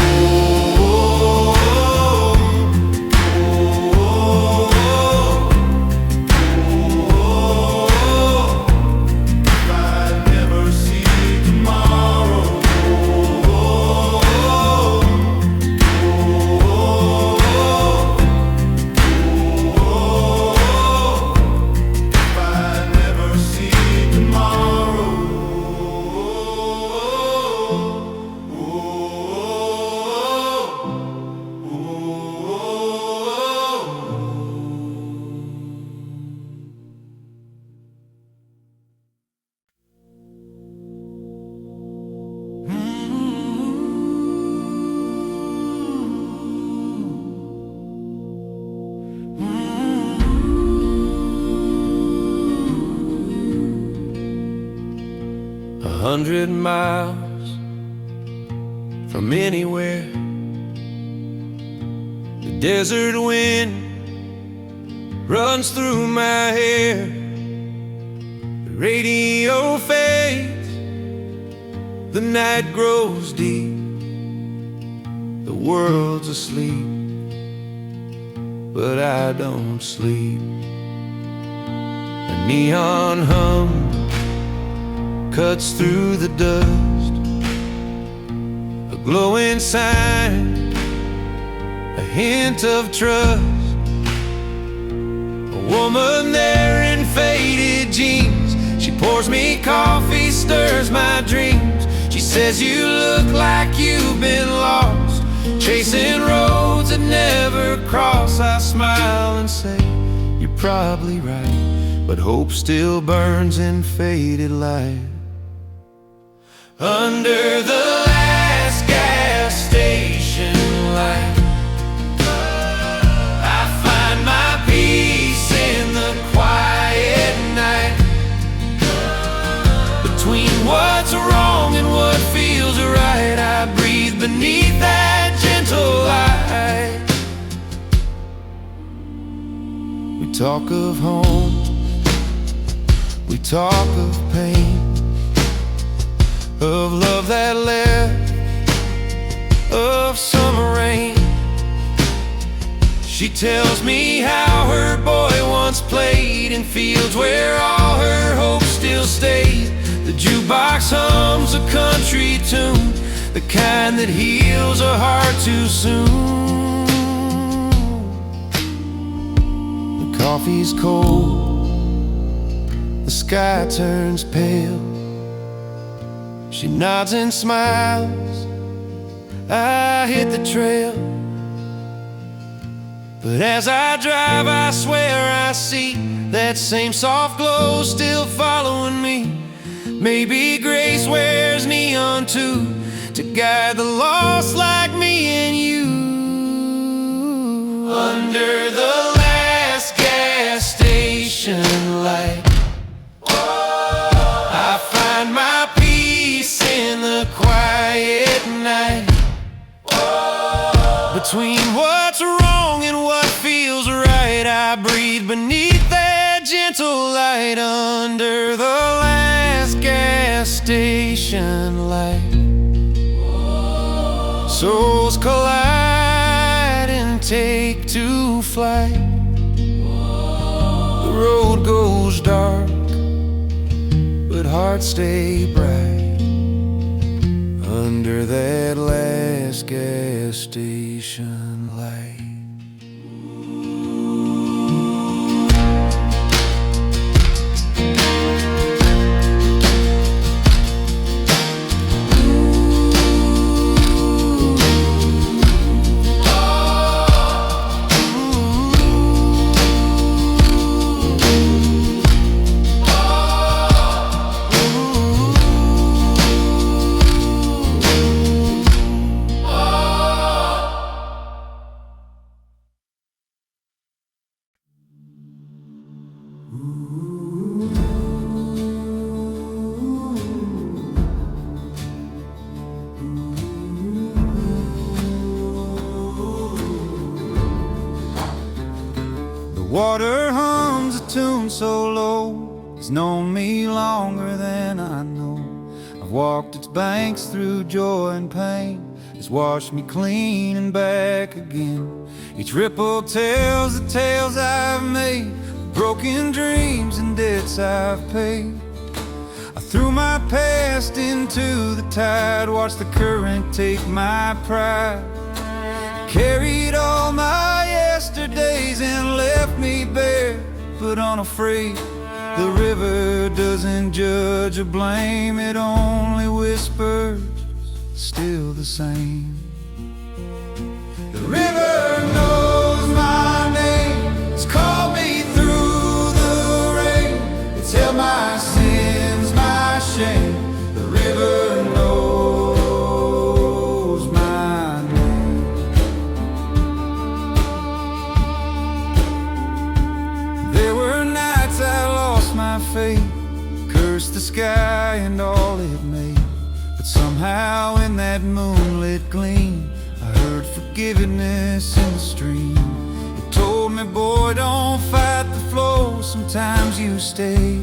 100 miles from anywhere. The desert wind runs through my hair. The radio fades, the night grows deep, the world's asleep, but I don't sleep. A neon hum cuts through the dust, a glowing sign, a hint of trust. A woman there in faded jeans, she pours me coffee, stirs my dreams. She says, you look like you've been lost, chasing roads that never cross. I smile and say, you're probably right, but hope still burns in faded light. Under the last gas station light, I find my peace in the quiet night. Between what's wrong and what feels right, I breathe beneath that gentle light. We talk of home, we talk of pain, of love that left, of summer rain. She tells me how her boy once played in fields where all her hope still stayed. The jukebox hums a country tune, the kind that heals a heart too soon. The coffee's cold, the sky turns pale. She nods and smiles, I hit the trail. But as I drive, I swear I see that same soft glow still following me. Maybe grace wears neon too, to guide the lost like me and you. Under the last gas station light, I find my peace in the quiet night. Between what's wrong and what feels right, I breathe beneath that gentle light. Under the last gas station light, souls collide and take to flight. The road goes dark, but hearts stay bright. Under that last gas station light. Water hums a tune so low, it's known me longer than I know. I've walked its banks through joy and pain, it's washed me clean and back again. Each ripple tells the tales I've made, broken dreams and debts I've paid. I threw my past into the tide, watched the current take my pride. Carried all my yesterdays and left me bare, but unafraid. The river doesn't judge or blame, it only whispers, still the same. The river knows my name, it's called me through the rain, it's held my sins, my shame. The river knows my name. There were nights I lost my faith, cursed the sky and all it But somehow in that moonlit gleam I heard forgiveness in the stream. It told me, boy, don't fight the flow. Sometimes you stay,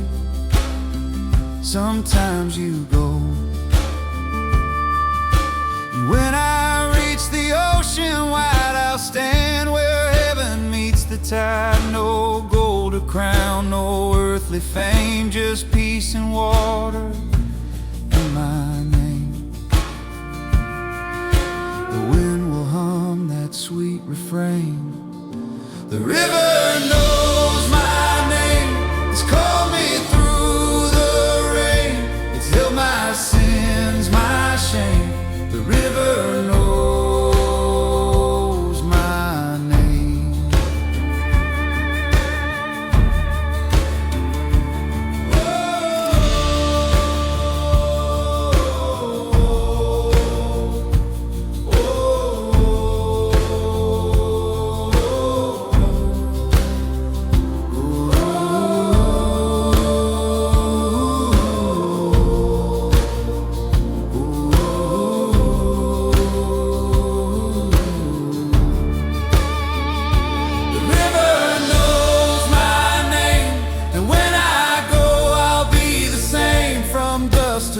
sometimes you go. And when I reach the ocean wide, I'll stand where heaven meets the tide. No gold or crown, no earthly fame, just peace and water in my name. The wind will hum that sweet refrain. The river knows my name. It's called me through the rain. It's healed my sins, my shame. The river knows my name.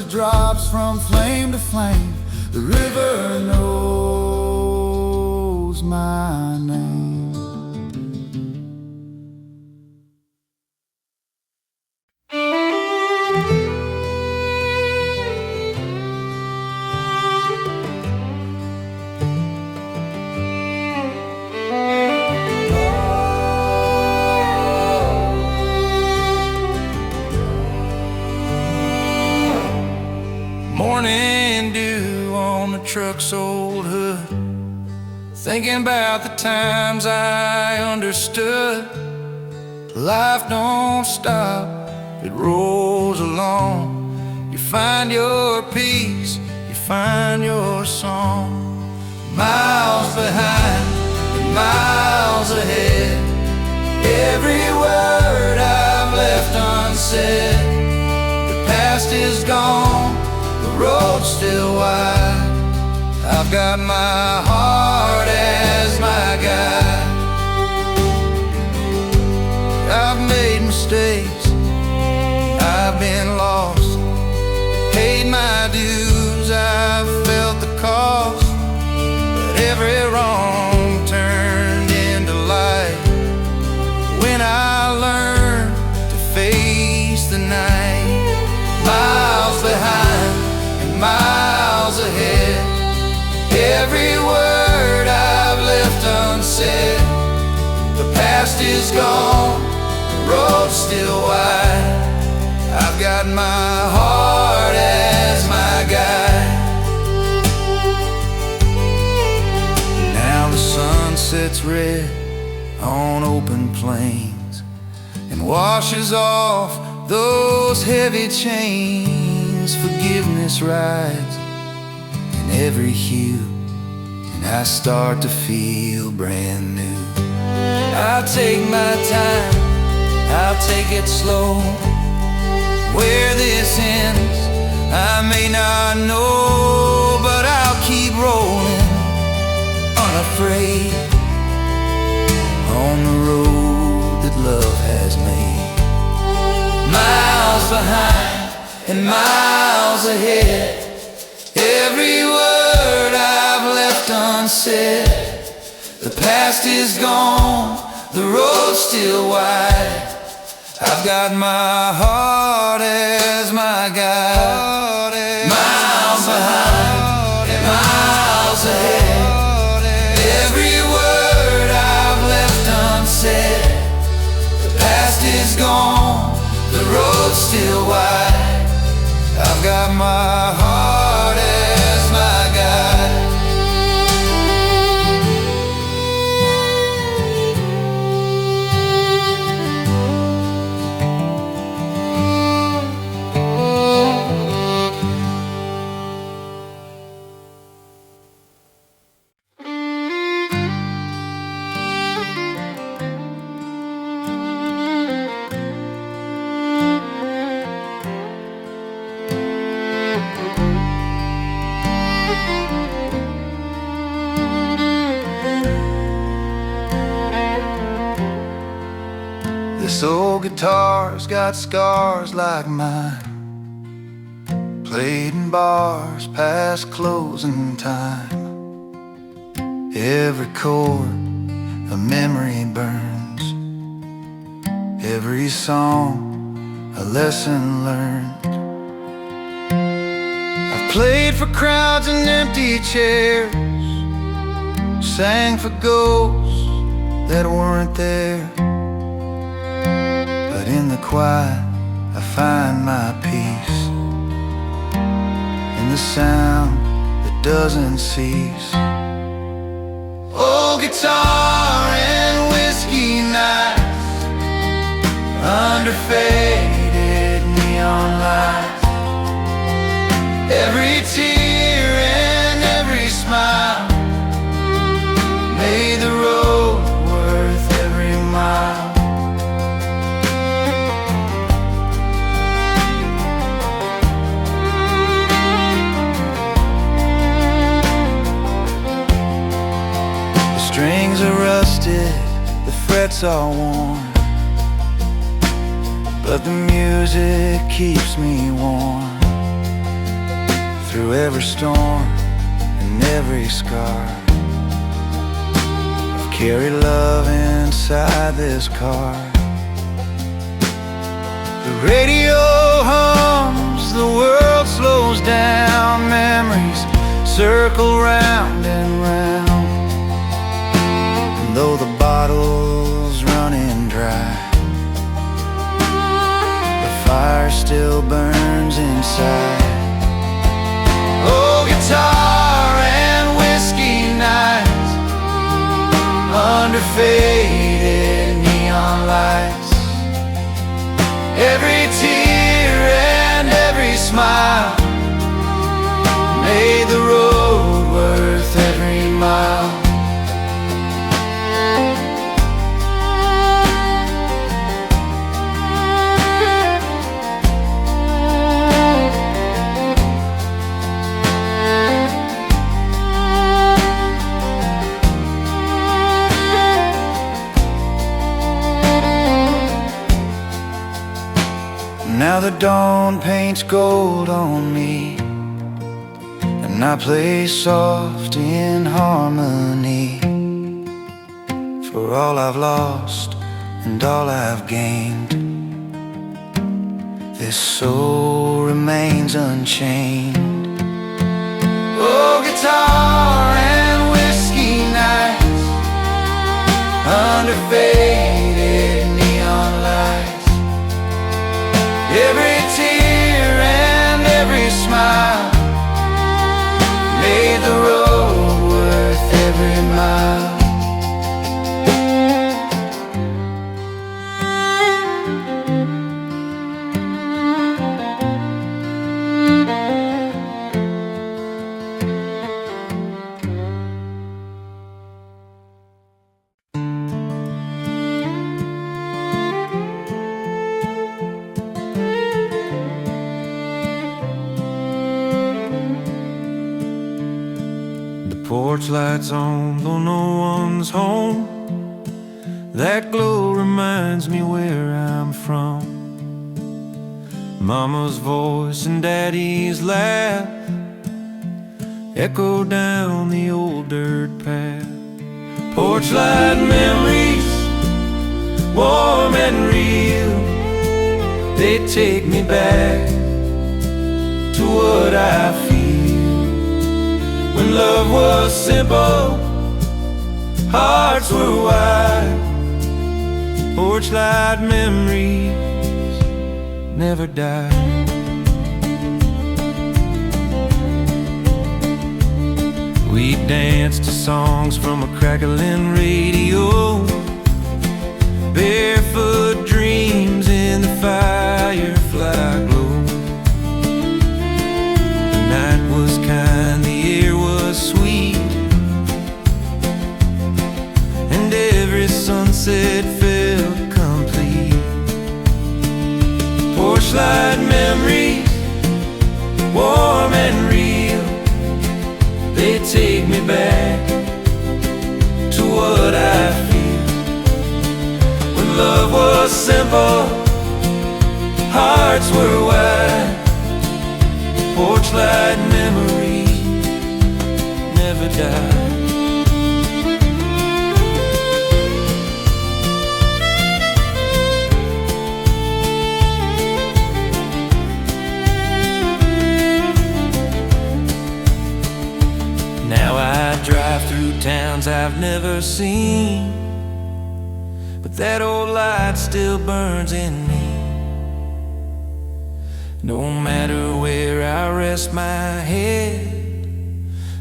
Drops from flame to flame. The river knows my name. Morning dew on the truck's old hood, thinking about the times I understood. Life don't stop, it rolls along. You find your peace, you find your song. Miles behind and miles ahead, every word I've left unsaid. The past is gone, the road's still wide. I've got my heart as my guide. I've made mistakes, I've been lost, paid my dues, I've felt the cost. But every wrong turned into light when I learned to face the night. Miles behind, miles ahead, every word I've left unsaid. The past is gone, the road's still wide. I've got my heart as my guide. Now the sun sets red on open plains and washes off those heavy chains. Forgiveness rides in every hue, and I start to feel brand new. I'll take my time, I'll take it slow. Where this ends, I may not know, but I'll keep rolling, unafraid, on the road that love has made. Miles behind and miles ahead, every word I've left unsaid. The past is gone, the road's still wide. I've got my heart as my guide. Miles behind and miles ahead, every word I've left unsaid. The past is gone, the road's still wide. I've got my heart as my guide. This old guitar's got scars like mine, played in bars past closing time. Every chord a memory burns, every song a lesson learned. I've played for crowds and empty chairs, sang for ghosts that weren't there. But in the quiet I find my peace, in the sound that doesn't cease. Old guitar and whiskey nights under faded neon lights. Every tear and every smile made the road worth every mile. Strings are rusted, the frets are worn, but the music keeps me warm. Through every storm and every scar, I've carried love inside this car. The radio hums, the world slows down, memories circle round and round. Though the bottle's running dry, the fire still burns inside. Oh, guitar and whiskey nights under faded neon lights. Every tear and every smile made the road worth every mile. Now the dawn paints gold on me, and I play soft in harmony. For all I've lost and all I've gained, this soul remains unchained. Oh, guitar and whiskey nights under faded neon lights. Every tear and every smile made the road worth every mile. Porch lights on, though no one's home. That glow reminds me where I'm from. Mama's voice and Daddy's laugh echo down the old dirt path. Porch light memories, warm and real, they take me back to what I feel when love was simple, hearts were wide. Porch light memories never die. We danced to songs from a crackling radio, barefoot dreams in the firefly glow. The night was kind, the air was sweet, and every sunset felt complete. Porch light memories, warm and real, they take me back to what I feel when love was simple, hearts were wide. Porch light memories never die. Now I drive through towns I've never seen, but that old light still burns in me. No matter where I rest my head,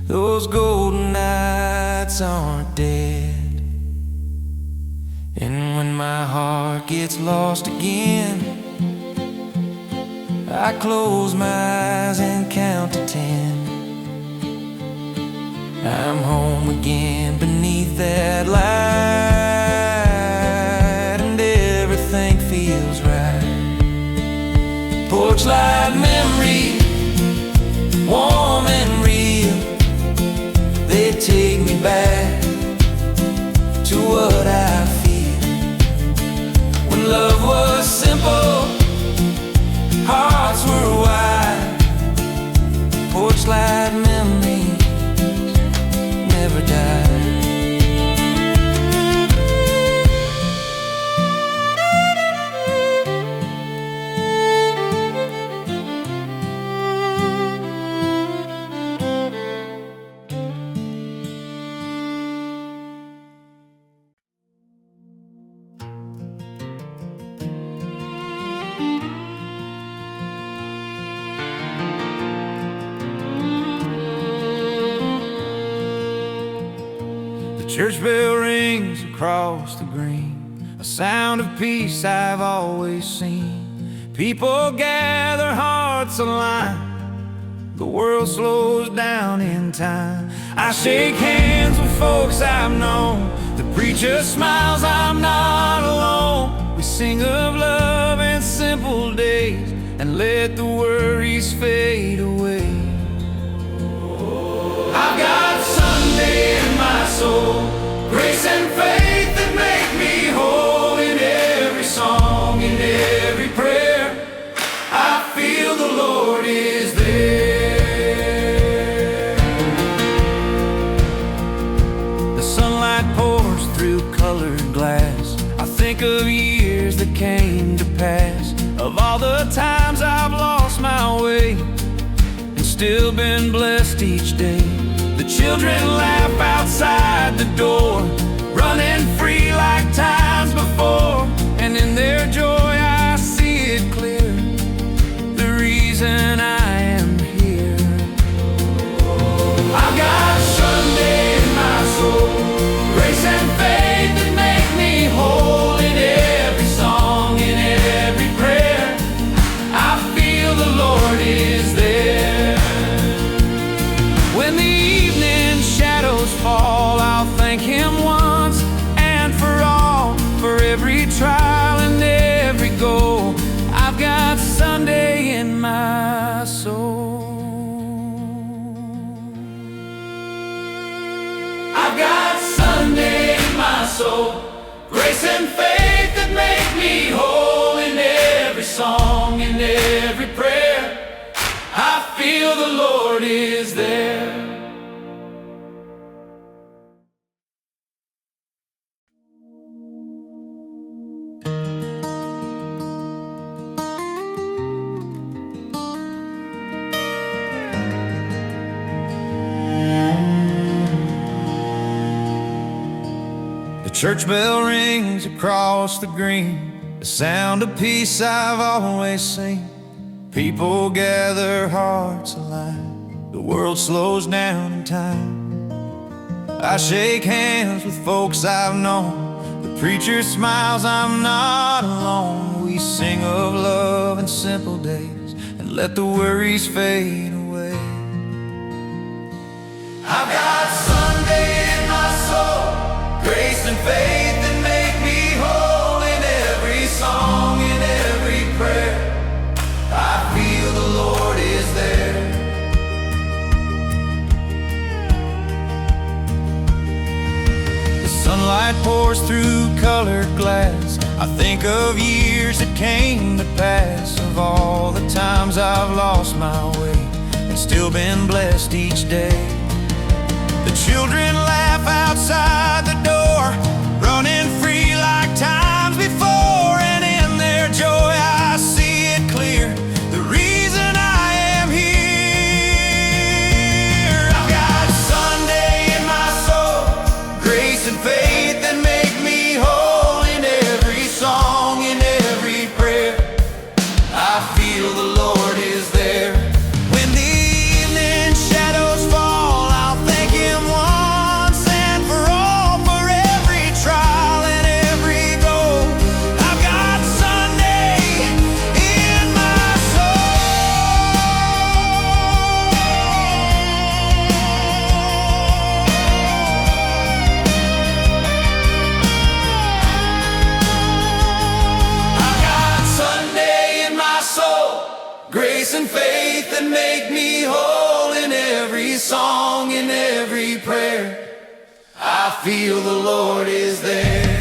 those golden nights aren't dead. And when my heart gets lost again, I close my eyes and count to 10. I'm home again beneath that light, and everything feels right. Porch light memories, warm and real, they take me back to what I feel. When love was simple, hearts were wide. Porch light memories never die. Church bell rings across the green, a sound of peace I've always seen. People gather, hearts align, the world slows down in time. I shake hands with folks I've known, the preacher smiles, I'm not alone. We sing of love and simple days, and let the worries fade away. I've got Sunday in my soul, grace and faith that make me whole. In every song, in every prayer, I feel the Lord is there. The sunlight pours through colored glass. I think of years that came to pass, of all the times I've lost my way and still been blessed each day. The children laugh outside the door, running free like times before, and in their joy I see it clear, the reason I am here. I've got Sunday in my soul, grace and faith that make me whole. In every song, in every prayer, I feel the Lord is there. When the evening shadows fall, I'll thank Him once and for all, for every trial and every goal. I've got Sunday in my soul. I've got Sunday in my soul, grace and faith that make me whole. In every song, in every prayer, I feel the Lord is there. The church bell rings across the green, the sound of peace I've always seen. People gather, hearts align, the world slows down in time. I shake hands with folks I've known, the preacher smiles, I'm not alone. We sing of love and simple days, and let the worries fade away. I've got Sunday in my soul, grace and faith that make me whole. In every song, in every prayer, I feel the Lord is there. The sunlight light pours through colored glass, I think of years that came to pass, of all the times I've lost my way and still been blessed each day. The children laugh outside the door, running free like times before, and in their joy I see it clear, the reason I am here. I've got Sunday in my soul, grace and faith that make me whole. In every song, in every prayer, I feel the Lord is there. When the evening shadows fall, I'll thank Him once and for all, for every trial and every goal. I've got Sunday in my soul. I've got Sunday in my soul, grace and faith that make me whole. In every song, in every prayer, I feel the Lord is there.